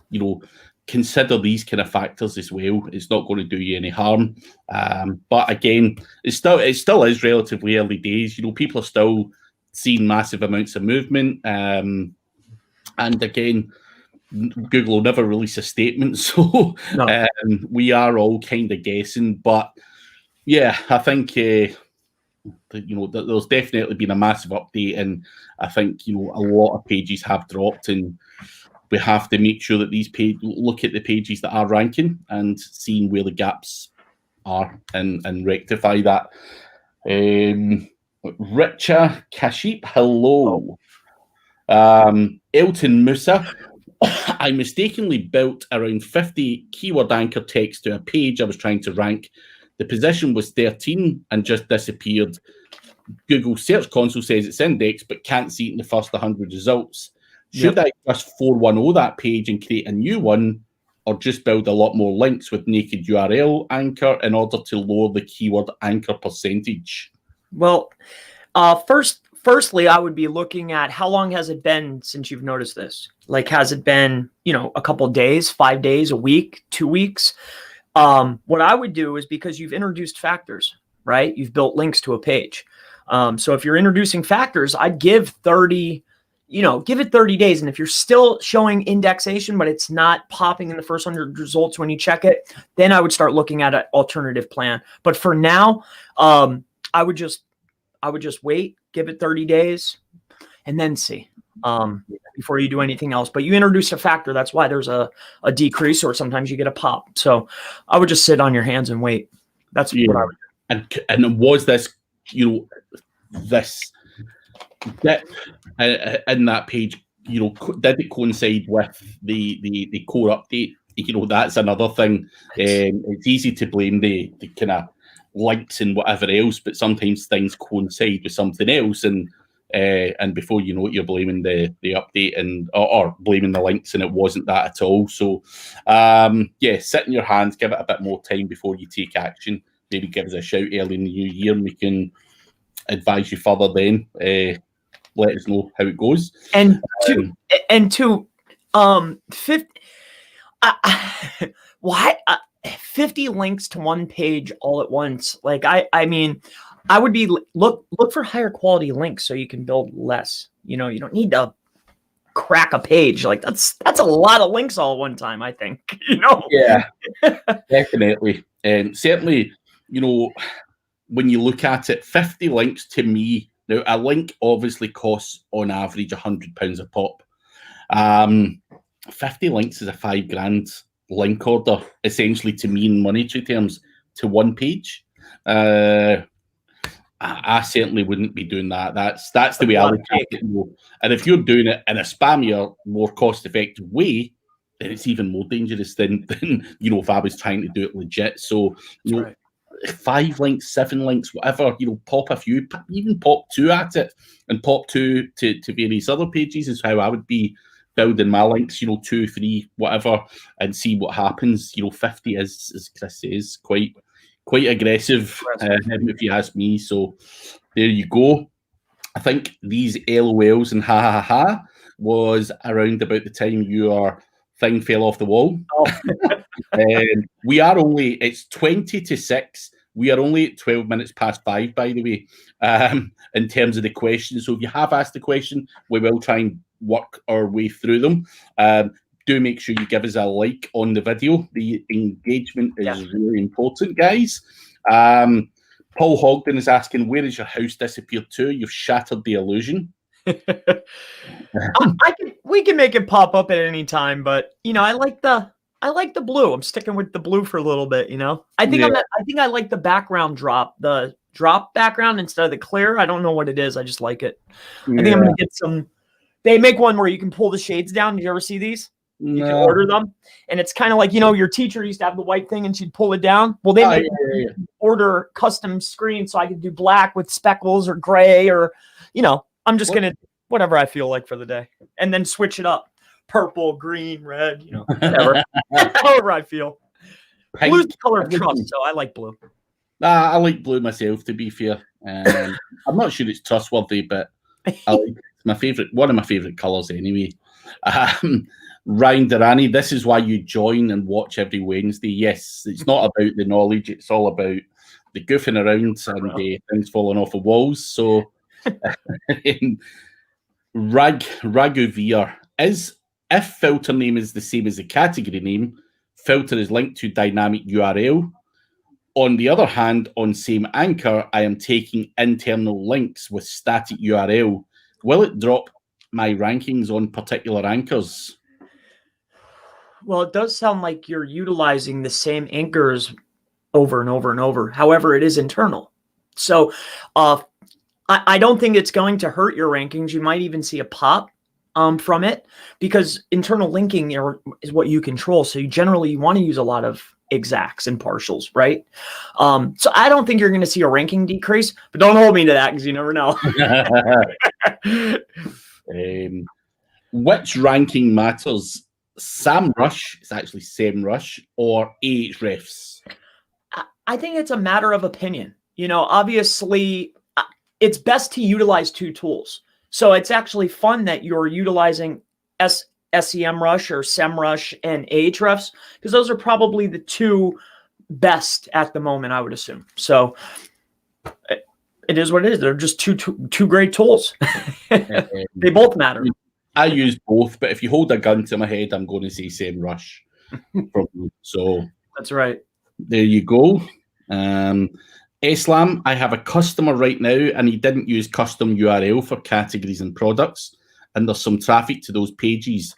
you know, consider these kind of factors as well. It's not going to do you any harm. But again, it still is relatively early days. You know, people are still seeing massive amounts of movement. And again, Google will never release a statement, so no. We are all kind of guessing. But yeah, I think you know, there's definitely been a massive update, and I think, you know, a lot of pages have dropped, and we have to make sure that these look at the pages that are ranking and seeing where the gaps are and rectify that. Richa Kaship, hello. Elton Musa, I mistakenly built around 50 keyword anchor text to a page I was trying to rank. The position was 13 and just disappeared. Google Search Console says it's indexed, but can't see it in the first 100 results. Should I just 410 that page and create a new one, or just build a lot more links with naked URL anchor in order to lower the keyword anchor percentage? Well, firstly, I would be looking at how long has it been since you've noticed this? Like, has it been, you know, a couple of days, 5 days, a week, 2 weeks? What I would do is, because you've introduced factors, right? You've built links to a page. So if you're introducing factors, I'd give 30, you know, give it 30 days. And if you're still showing indexation, but it's not popping in the first 100 results when you check it, then I would start looking at an alternative plan. But for now, I would just wait, give it 30 days, and then see before you do anything else. But you introduce a factor, that's why there's a decrease, or sometimes you get a pop. So I would just sit on your hands and wait. That's what I would do. And was this, you know, this dip in that page, you know, did it coincide with the core update? You know, that's another thing. It's easy to blame the kind of links and whatever else, but sometimes things coincide with something else, and before you know it, you're blaming the update and or blaming the links, and it wasn't that at all. So yeah, sit in your hands, give it a bit more time before you take action. Maybe give us a shout early in the new year and we can advise you further then. Let us know how it goes. And to 50 links to one page all at once. Like, I mean, I would be look for higher quality links so you can build less. You know, you don't need to crack a page. Like, that's a lot of links all at one time, I think. You know? Yeah, definitely. And certainly, you know, when you look at it, 50 links to me, now a link obviously costs on average £100 a pop. 50 links is a $5,000 link order, essentially, to me in monetary terms, to one page. I certainly wouldn't be doing that. That's the way I look at it. And if you're doing it in a spammier, more cost-effective way, then it's even more dangerous than you know, if I was trying to do it legit. So, you know, 5 links, 7 links, whatever, you know, pop a few, even pop 2 at it, and pop 2 to various other pages is how I would be building my links, you know, 2, 3, whatever, and see what happens. You know, 50 is, as Chris says, quite aggressive, if you ask me. So there you go. I think these LOLs and ha ha ha ha was around about the time your thing fell off the wall. Oh. We are only, it's 20 to 6. We are only at 12 minutes past 5, by the way, in terms of the questions. So if you have asked the question, we will try and work our way through them. Do make sure you give us a like on the video. The engagement is really important, guys. Paul Hogden is asking, where has your house disappeared to? You've shattered the illusion. We can make it pop up at any time, but you know, I like the blue. I'm sticking with the blue for a little bit, you know. I think I like the background drop, the drop background instead of the clear. I don't know what it is. I just like it. I think I'm gonna get some. They make one where you can pull the shades down. Did you ever see these? You can order them, and it's kind of like, you know, your teacher used to have the white thing and she'd pull it down. Well, they order custom screens so I could do black with speckles or gray, or, you know, I'm just gonna whatever I feel like for the day, and then switch it up: purple, green, red, you know, whatever, however I feel. Blue's the color of trust, so I like blue. I like blue myself, to be fair. I'm not sure it's trustworthy, but I like it. It's my favorite, one of my favorite colors anyway. Ryan Durrani, this is why you join and watch every Wednesday. Yes, it's not about the knowledge, it's all about the goofing around and things falling off the walls. So Raghuveer is, if filter name is the same as the category name, filter is linked to dynamic URL. On the other hand, on same anchor, I am taking internal links with static URL. Will it drop my rankings on particular anchors? Well, it does sound like you're utilizing the same anchors over and over and over. However, it is internal. So I don't think it's going to hurt your rankings. You might even see a pop from it, because internal linking is what you control. So you generally want to use a lot of exacts and partials, right? So I don't think you're going to see a ranking decrease, but don't hold me to that because you never know. Which ranking matters? SAMrush, it's actually SEMrush, or Ahrefs? I think it's a matter of opinion. You know, obviously, it's best to utilize two tools. So it's actually fun that you're utilizing SEMrush or SEMrush and Ahrefs, because those are probably the two best at the moment, I would assume. So it is what it is. They're just two great tools. They both matter. I use both, but if you hold a gun to my head, I'm going to say SEMrush. So that's right. There you go. Islam, I have a customer right now, and he didn't use custom URL for categories and products, and there's some traffic to those pages.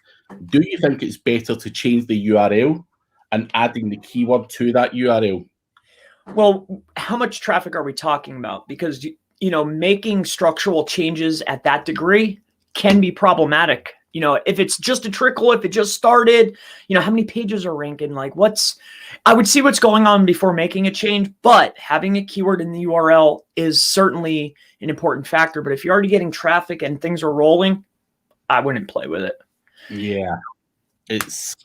Do you think it's better to change the URL and adding the keyword to that URL? Well, how much traffic are we talking about? Because, you know, making structural changes at that degree can be problematic. You know, if it's just a trickle, if it just started, you know, how many pages are ranking? Like, I would see what's going on before making a change, but having a keyword in the URL is certainly an important factor. But if you're already getting traffic and things are rolling, I wouldn't play with it. Yeah, that's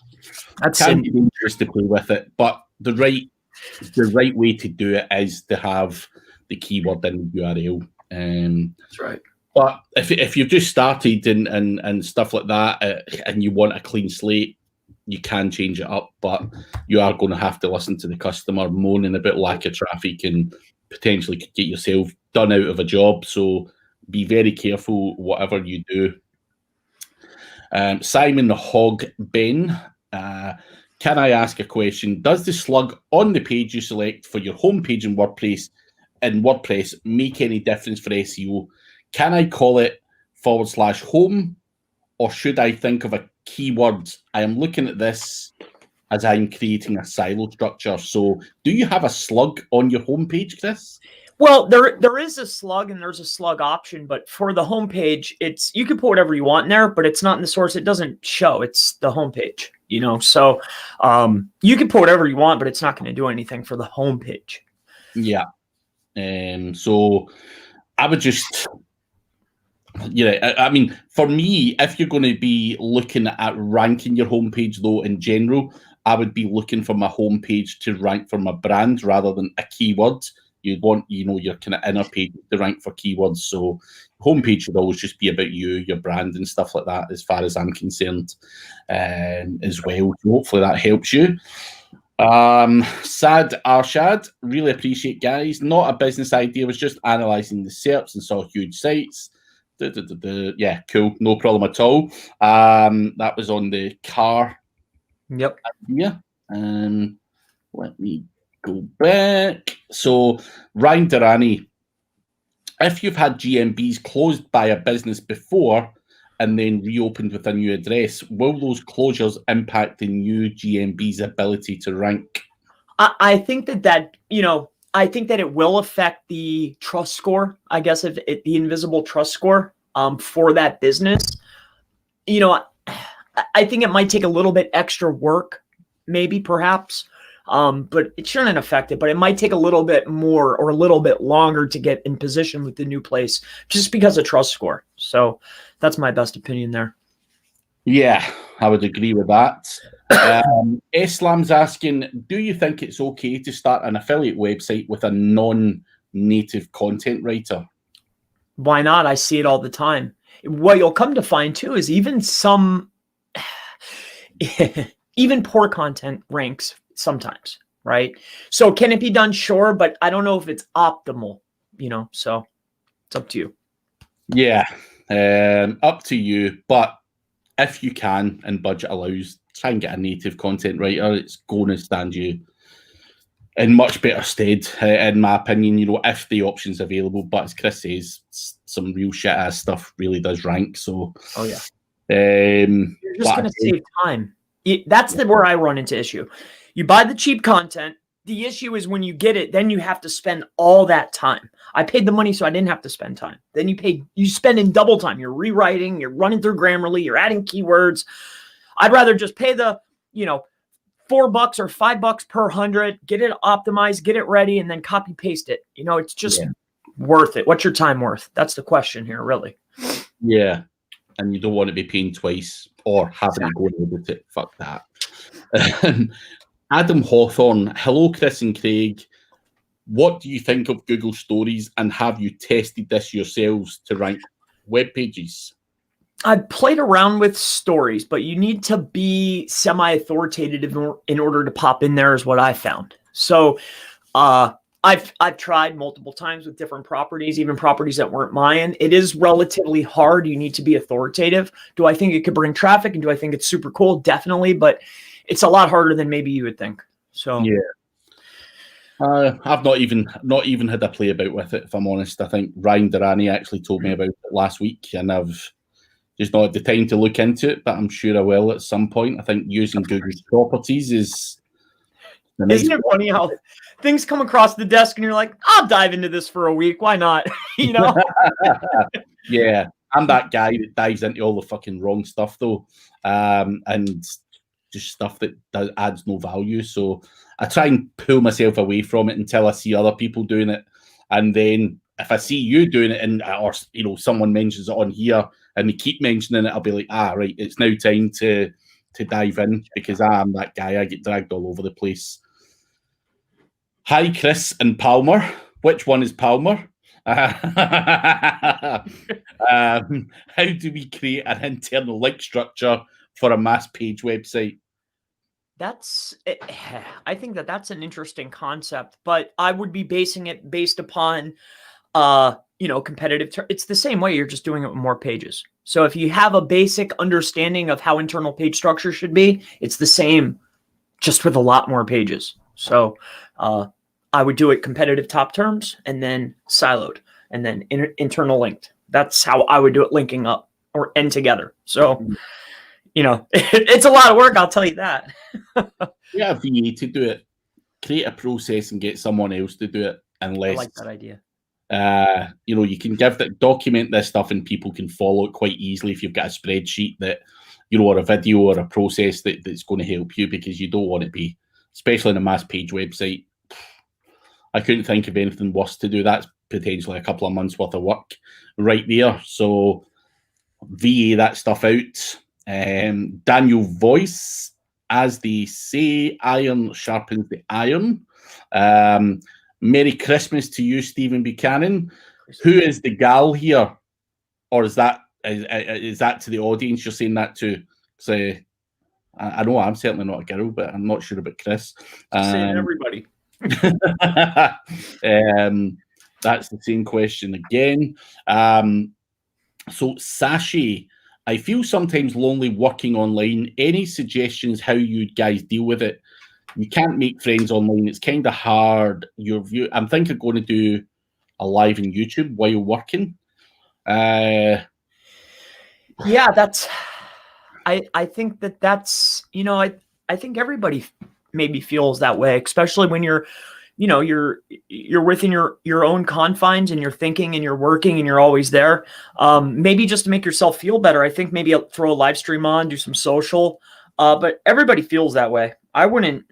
can be dangerous to play with it, but the right way to do it is to have the keyword in the URL. That's right. But if you've just started and stuff like that, and you want a clean slate, you can change it up, but you are going to have to listen to the customer moaning about lack of traffic and potentially could get yourself done out of a job. So be very careful whatever you do. Simon the Hog Ben, can I ask a question? Does the slug on the page you select for your homepage in WordPress make any difference for SEO? Can I call it /home, or should I think of a keyword? I am looking at this as I'm creating a silo structure. So do you have a slug on your homepage, Chris? Well, there is a slug and there's a slug option, but for the homepage, you can put whatever you want in there, but it's not in the source. It doesn't show. It's the homepage, you know. So you can put whatever you want, but it's not going to do anything for the homepage. Yeah. So I would just, I mean, for me, if you're going to be looking at ranking your homepage, though, in general, I would be looking for my homepage to rank for my brand rather than a keyword. You want, your kind of inner page to rank for keywords. So homepage should always just be about you, your brand and stuff like that, as far as I'm concerned, as well. So hopefully that helps you. Sad Arshad, really appreciate, guys. Not a business idea, was just analysing the SERPs and saw huge sites. Yeah, cool, no problem at all. That was on the car. Yep. Yeah. Let me go back. So Ryan Durrani, if you've had GMBs closed by a business before and then reopened with a new address, will those closures impact the new GMB's ability to rank? I think that I think that it will affect the trust score, I guess, the invisible trust score for that business. I think it might take a little bit extra work, maybe, perhaps, but it shouldn't affect it. But it might take a little bit more or a little bit longer to get in position with the new place just because of trust score. So that's my best opinion there. Yeah, I would agree with that. Islam's asking, do you think it's okay to start an affiliate website with a non-native content writer? Why not? I see it all the time. What you'll come to find too is even poor content ranks sometimes, right? So can it be done? Sure, but I don't know if it's optimal, so it's up to you. Yeah, up to you. But if you can and budget allows, try and get a native content writer. It's going to stand you in much better stead, in my opinion, if the option's available. But as Chris says, some real shit ass stuff really does rank. So, oh yeah, you're just going to save time. That's where I run into issue. You buy the cheap content. The issue is when you get it, then you have to spend all that time. I paid the money so I didn't have to spend time. Then you spend in double time. You're rewriting, you're running through Grammarly, you're adding keywords. I'd rather just pay the, $4 or $5 per 100, get it optimized, get it ready, and then copy paste it. It's just worth it. What's your time worth? That's the question here, really. Yeah. And you don't want to be paying twice or having to go with it. Fuck that. Adam Hawthorne, hello, Chris and Craig. What do you think of Google Stories, and have you tested this yourselves to rank web pages? I've played around with stories, but you need to be semi-authoritative in order to pop in there, is what I found. So I've tried multiple times with different properties, even properties that weren't mine. It is relatively hard. You need to be authoritative. Do I think it could bring traffic, and do I think it's super cool? Definitely, but it's a lot harder than maybe you would think. So yeah. I've not even had a play about with it, if I'm honest. I think Ryan Durrani actually told me about it last week, and I've just not had the time to look into it, but I'm sure I will at some point. I think using Google's properties is... Isn't it funny how things come across the desk and you're like, I'll dive into this for a week. Why not? Yeah, I'm that guy that dives into all the fucking wrong stuff, though, and just stuff that adds no value. So I try and pull myself away from it until I see other people doing it. And then if I see you doing it, or someone mentions it on here and they keep mentioning it, I'll be like, right, it's now time to dive in, because I am that guy. I get dragged all over the place. Hi, Chris and Palmer. Which one is Palmer? How do we create an internal link structure for a mass page website? I think that's an interesting concept, but I would be basing it based upon, competitive. It's the same way. You're just doing it with more pages. So if you have a basic understanding of how internal page structure should be, it's the same, just with a lot more pages. So I would do it competitive top terms, and then siloed, and then internal linked. That's how I would do it, linking up or end together. So, it's a lot of work, I'll tell you that. Yeah, a VA to do it. Create a process and get someone else to do it. Unless I like that idea. You can document this stuff and people can follow it quite easily if you've got a spreadsheet that, or a video or a process that's going to help you, because you don't want to be, especially in a mass page website. I couldn't think of anything worse to do. That's potentially a couple of months worth of work right there. So VA that stuff out. Daniel Voice, as they say, iron sharpens the iron. Merry Christmas to you, Stephen Buchanan. Who is the gal here? Or is that to the audience you're saying that to? Say, I know I'm certainly not a girl, but I'm not sure about Chris. Saying everybody. That's the same question again. So Sashi, I feel sometimes lonely working online. Any suggestions how you guys deal with it? You can't make friends online. It's kind of hard. I'm thinking going to do a live on YouTube while working. Yeah, I think that's, you know, I think everybody maybe feels that way, especially when you're within your own confines and you're thinking and you're working and you're always there. Maybe just to make yourself feel better, I think maybe throw a live stream on, do some social. But everybody feels that way. I wouldn't,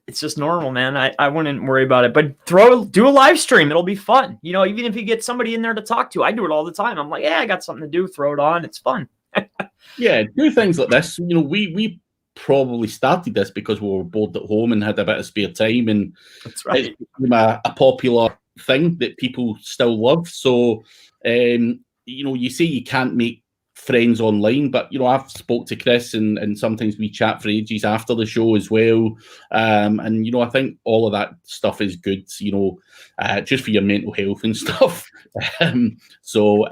it's just normal, man. I wouldn't worry about it, but do a live stream. It'll be fun. Even if you get somebody in there to talk to, I do it all the time. I'm like, yeah, I got something to do. Throw it on. It's fun. Yeah. Do things like this. We probably started this because we were bored at home and had a bit of spare time, and that's right. It's become a popular thing that people still love. So, you say you can't make friends online, but I've spoke to Chris and sometimes we chat for ages after the show as well. And I think all of that stuff is good, just for your mental health and stuff. So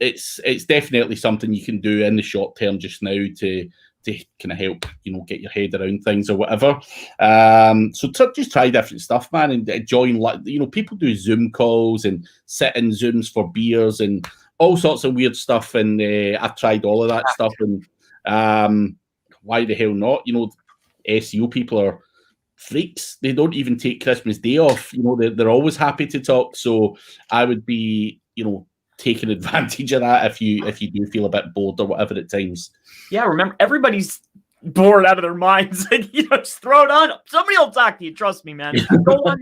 it's definitely something you can do in the short term just now to kind of help, get your head around things or whatever. So just try different stuff, man, and join. People do Zoom calls and sit in Zooms for beers and all sorts of weird stuff. And I've tried all of that stuff. And why the hell not? SEO people are freaks. They don't even take Christmas Day off. They're always happy to talk. So I would be, taking advantage of that if you do feel a bit bored or whatever at times. Yeah, remember, everybody's bored out of their minds. Just throw it on. Somebody will talk to you. Trust me, man. Go on.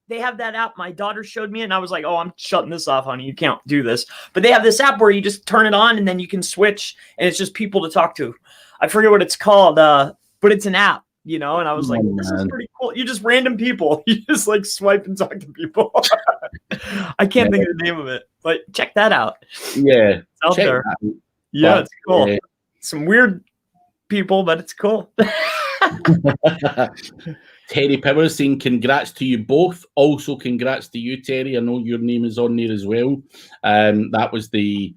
They have that app. My daughter showed me, and I was like, "Oh, I'm shutting this off, honey. You can't do this." But they have this app where you just turn it on, and then you can switch, and it's just people to talk to. I forget what it's called, but it's an app. And I was like, this is pretty cool. You just random people. You just like swipe and talk to people. I can't think of the name of it, but check that out. Yeah. It's out there. Yeah, it's cool. Some weird people, but it's cool. Terry Powers saying congrats to you both. Also, congrats to you, Terry. I know your name is on there as well. That was the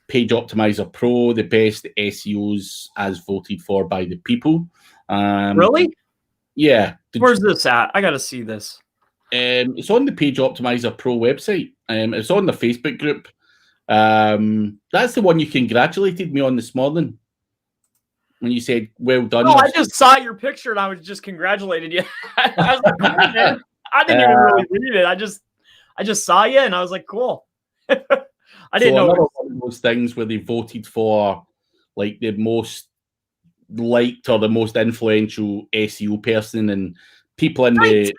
Page Optimizer Pro, the best SEOs as voted for by the people. Really? Yeah. Where's this at? I got to see this. It's on the Page Optimizer Pro website. It's on the Facebook group. That's the one you congratulated me on this morning when you said, well done. Oh, I just saw your picture and I was just congratulated you. I was like, cool, man. I didn't even really read it. I just saw you and I was like, cool. I didn't know. One of those things where they voted for like the most liked or the most influential SEO person, and people in the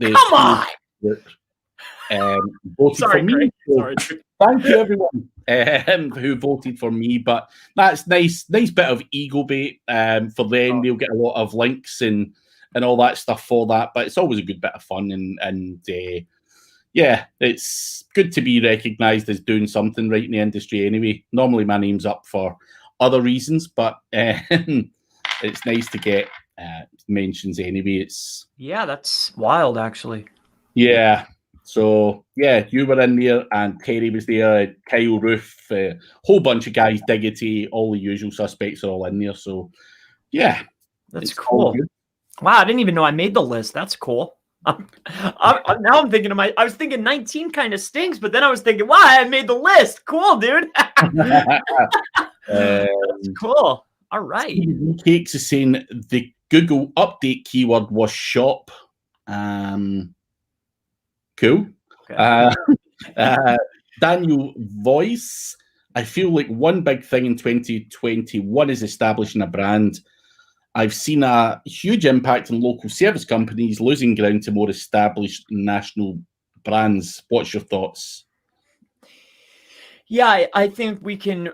come on. Voted for me. So thank you everyone who voted for me. But that's nice bit of ego bait for them. They'll get a lot of links and all that stuff for that. But it's always a good bit of fun and yeah, it's good to be recognised as doing something right in the industry anyway. Normally my name's up for other reasons, but it's nice to get mentions anyway. That's wild, actually. Yeah. So yeah, you were in there, and Terry was there, Kyle Roof, a whole bunch of guys, Diggity, all the usual suspects are all in there. So yeah, that's cool. Wow, I didn't even know I made the list. That's cool. Now I'm thinking I was thinking 19 kind of stinks, but then I was thinking, wow, I made the list. Cool, dude. That's cool. All right. Cakes is saying the Google update keyword was shop. Cool. Okay. Daniel Voice. I feel like one big thing in 2021 is establishing a brand. I've seen a huge impact on local service companies losing ground to more established national brands. What's your thoughts? Yeah, I think we can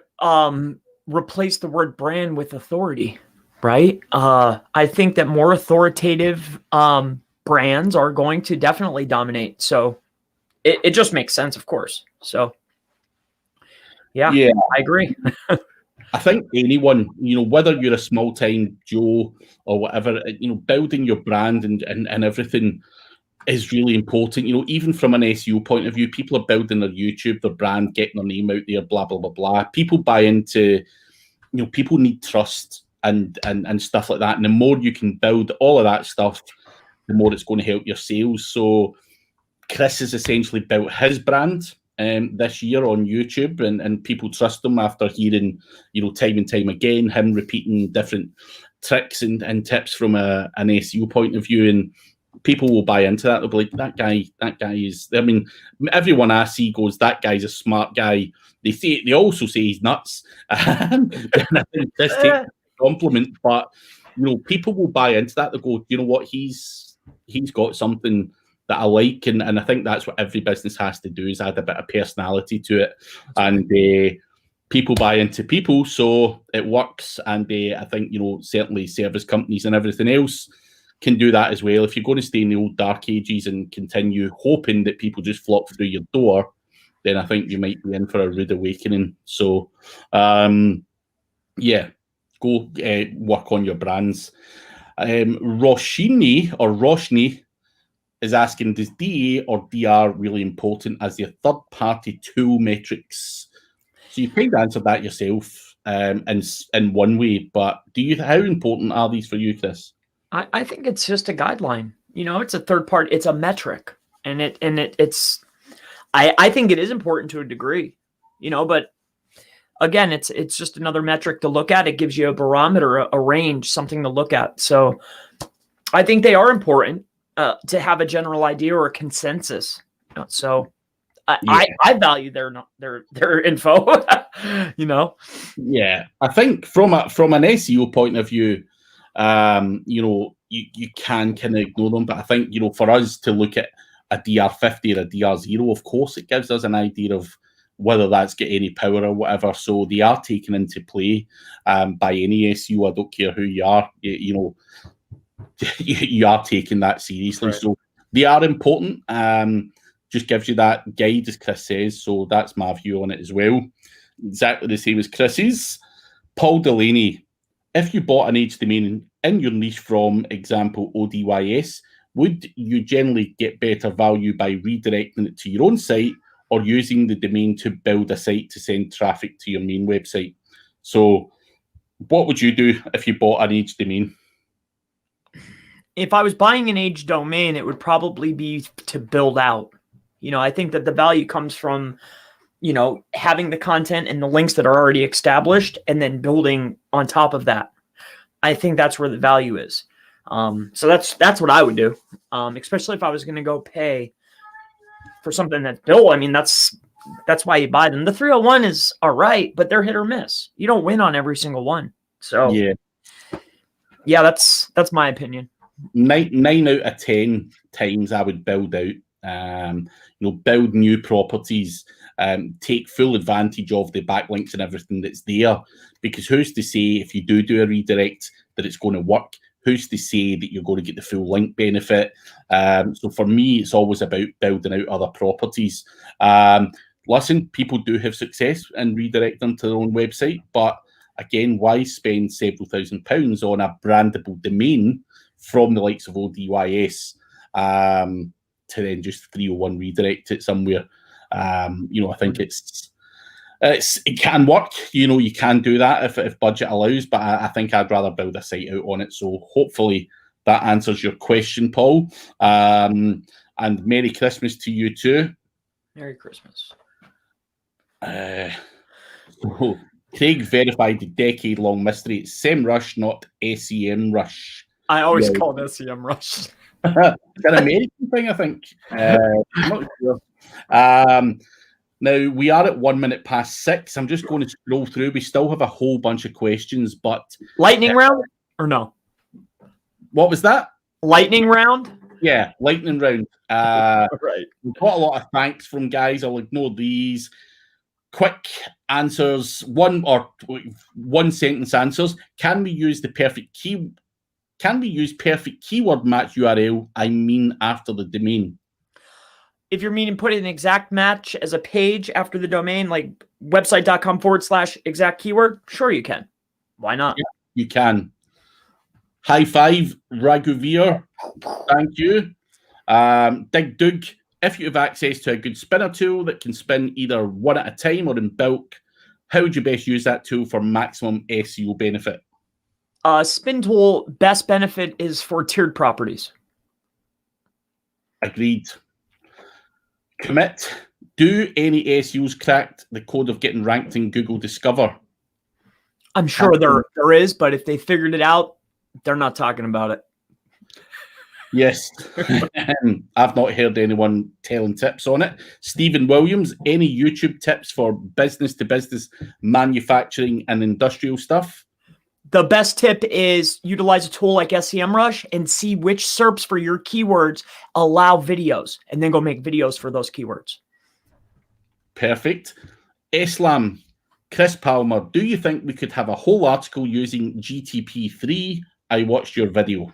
replace the word brand with authority. right? I think that more authoritative brands are going to definitely dominate. So it just makes sense, of course. So yeah, I agree. I think anyone, whether you're a small time Joe or whatever, building your brand and everything is really important. Even from an SEO point of view, people are building their YouTube, their brand, getting their name out there, blah, blah, blah, blah. People buy into, people need trust and stuff like that. And the more you can build all of that stuff, the more it's going to help your sales. So Chris has essentially built his brand this year on YouTube, and people trust him after hearing, time and time again, him repeating different tricks and tips from an SEO point of view, and people will buy into that. They'll be like, that guy is, I mean, everyone I see goes, that guy's a smart guy. They also say he's nuts. And I think this takes a compliment, but people will buy into that. They go, you know what, he's got something that I like, and I think that's what every business has to do, is add a bit of personality to it. And people buy into people, so it works. And I think, certainly service companies and everything else can do that as well. If you're going to stay in the old dark ages and continue hoping that people just flock through your door, then I think you might be in for a rude awakening. So, yeah, go work on your brands. Roshni is asking, does DA or DR really important as your third-party tool metrics? So you kind of answered that yourself in one way, but how important are these for you, Chris? I think it's just a guideline. It's a third party, it's a metric, and it's I think it is important to a degree, but again, it's just another metric to look at. It gives you a barometer, a range, something to look at. So I think they are important to have a general idea or a consensus. So I value their info, Yeah, I think from an SEO point of view, you can kind of ignore them, but I think, for us to look at a DR50 or a DR0, of course, it gives us an idea of whether that's got any power or whatever. So they are taken into play by any SEO. I don't care who you are, you are taking that seriously. Right. So they are important. Just gives you that guide, as Chris says. So that's my view on it as well. Exactly the same as Chris's. Paul Delaney, if you bought an H domain in your niche from, example, ODYS, would you generally get better value by redirecting it to your own site or using the domain to build a site to send traffic to your main website? So what would you do if you bought an H domain? If I was buying an H domain, it would probably be to build out. I think that the value comes from, having the content and the links that are already established and then building on top of that. I think that's where the value is. So that's what I would do, especially if I was going to go pay for something that's built. I mean, that's why you buy them. The 301 is all right, but they're hit or miss. You don't win on every single one. So yeah, that's my opinion. 9 out of 10 times I would build out. Build new properties, take full advantage of the backlinks and everything that's there, because who's to say if you do a redirect that it's going to work? Who's to say that you're going to get the full link benefit? So for me, it's always about building out other properties. Listen, people do have success and redirect them to their own website, but again, why spend several £1,000s on a brandable domain from the likes of ODYS to then just 301 redirect it somewhere? I think it can work. You can do that if budget allows, but I think I'd rather build a site out on it. So hopefully that answers your question, Paul. And Merry Christmas to you too. Merry Christmas. So Craig verified the decade-long mystery. It's SEMrush, not SEM Rush. I always call it SEM Rush. It's an American thing, I think. I'm not sure. Now, we are at 1 minute past 6. I'm just going to scroll through. We still have a whole bunch of questions, but... Lightning round or no? What was that? Lightning round? Yeah, lightning round. Right. We've got a lot of thanks from guys. I'll ignore these. quick answers, one sentence answers. Can we use perfect keyword match URL? I mean, after the domain. If you're meaning put an exact match as a page after the domain, like website.com/exact keyword, sure you can. Why not? Yeah, you can. High five, Raghuveer. Thank you. Dig Dug. If you have access to a good spinner tool that can spin either one at a time or in bulk, how would you best use that tool for maximum SEO benefit? Spin tool, best benefit is for tiered properties. Agreed. Commit. Do any SEOs cracked the code of getting ranked in Google Discover? I'm sure there is, but if they figured it out, they're not talking about it. Yes. I've not heard anyone telling tips on it. Stephen Williams, any YouTube tips for business-to-business manufacturing and industrial stuff? The best tip is utilize a tool like SEMrush and see which SERPs for your keywords allow videos, and then go make videos for those keywords. Perfect. Islam, Chris Palmer, do you think we could have a whole article using GTP3? I watched your video.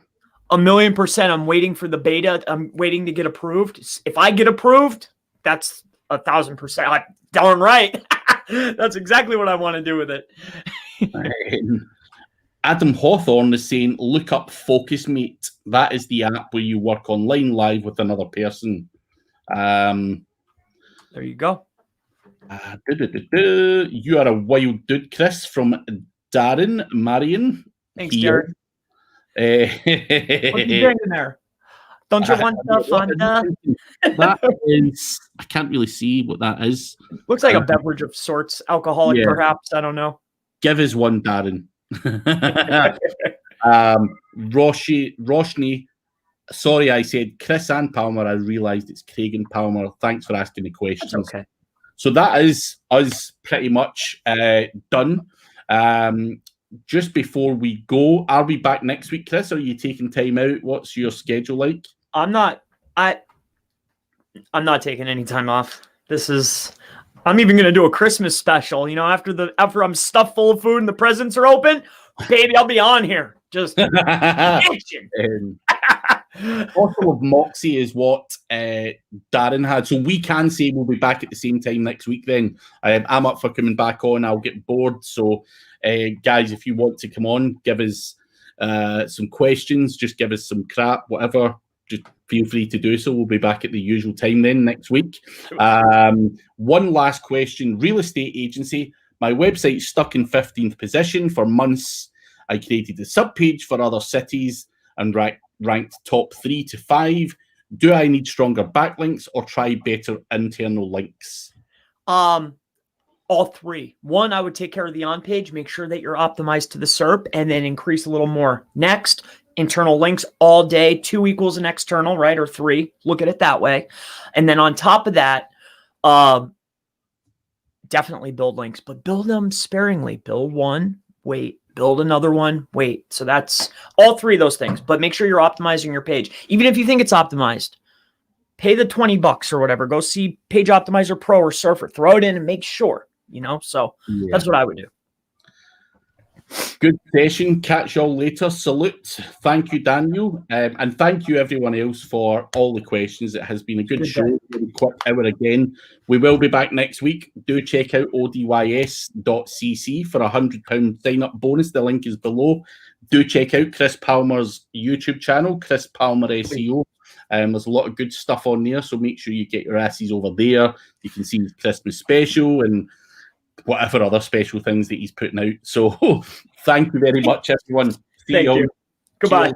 1,000,000%. I'm waiting for the beta. I'm waiting to get approved. If I get approved, that's 1,000%. Darn right. That's exactly what I want to do with it. Adam Hawthorne is saying, look up FocusMate. That is the app where you work online live with another person. There you go. You are a wild dude, Chris, from Darren Marion. Thanks, Darren. What are you drinking there? Don't you want the Fanta? That is, I can't really see what that is. Looks like a beverage of sorts. Alcoholic, perhaps. I don't know. Give us one, Darren. Roshni, sorry, I said Chris and Palmer. I realised it's Craig and Palmer. Thanks for asking the questions. That's okay. So that is us pretty much done. Just before we go, are we back next week, Chris? Are you taking time out? What's your schedule like? I'm not taking any time off. I'm even gonna do a Christmas special. You know, after I'm stuffed full of food and the presents are open, baby, I'll be on here. Just action. Bottle of Moxie is what Darren had. So we can say we'll be back at the same time next week then. I'm up for coming back on. I'll get bored. So guys, if you want to come on, give us some questions, just give us some crap, whatever, just feel free to do so. We'll be back at the usual time then next week. One last question. Real estate agency. My website's stuck in 15th position for months. I created a subpage for other cities and ranked top 3 to 5. Do I need stronger backlinks or try better internal links? All three. One, I would take care of the on-page, make sure that you're optimized to the SERP, and then increase a little more. Next, internal links all day. 2 equals an external, right? Or 3. Look at it that way. And then on top of that, definitely build links, but build them sparingly. Build one, wait. Build another one, wait. So that's all 3 of those things. But make sure you're optimizing your page. Even if you think it's optimized, pay the $20 or whatever. Go see Page Optimizer Pro or Surfer. Throw it in and make sure. You know, so that's what I would do. Good session. Catch y'all later. Salute. Thank you, Daniel. And thank you, everyone else, for all the questions. It has been a good show. Really quick hour again. We will be back next week. Do check out odys.cc for a £100 sign-up bonus. The link is below. Do check out Chris Palmer's YouTube channel, Chris Palmer SEO. There's a lot of good stuff on there, so make sure you get your asses over there. You can see the Christmas special and whatever other special things that he's putting out. So thank you very much, everyone. See you. Goodbye.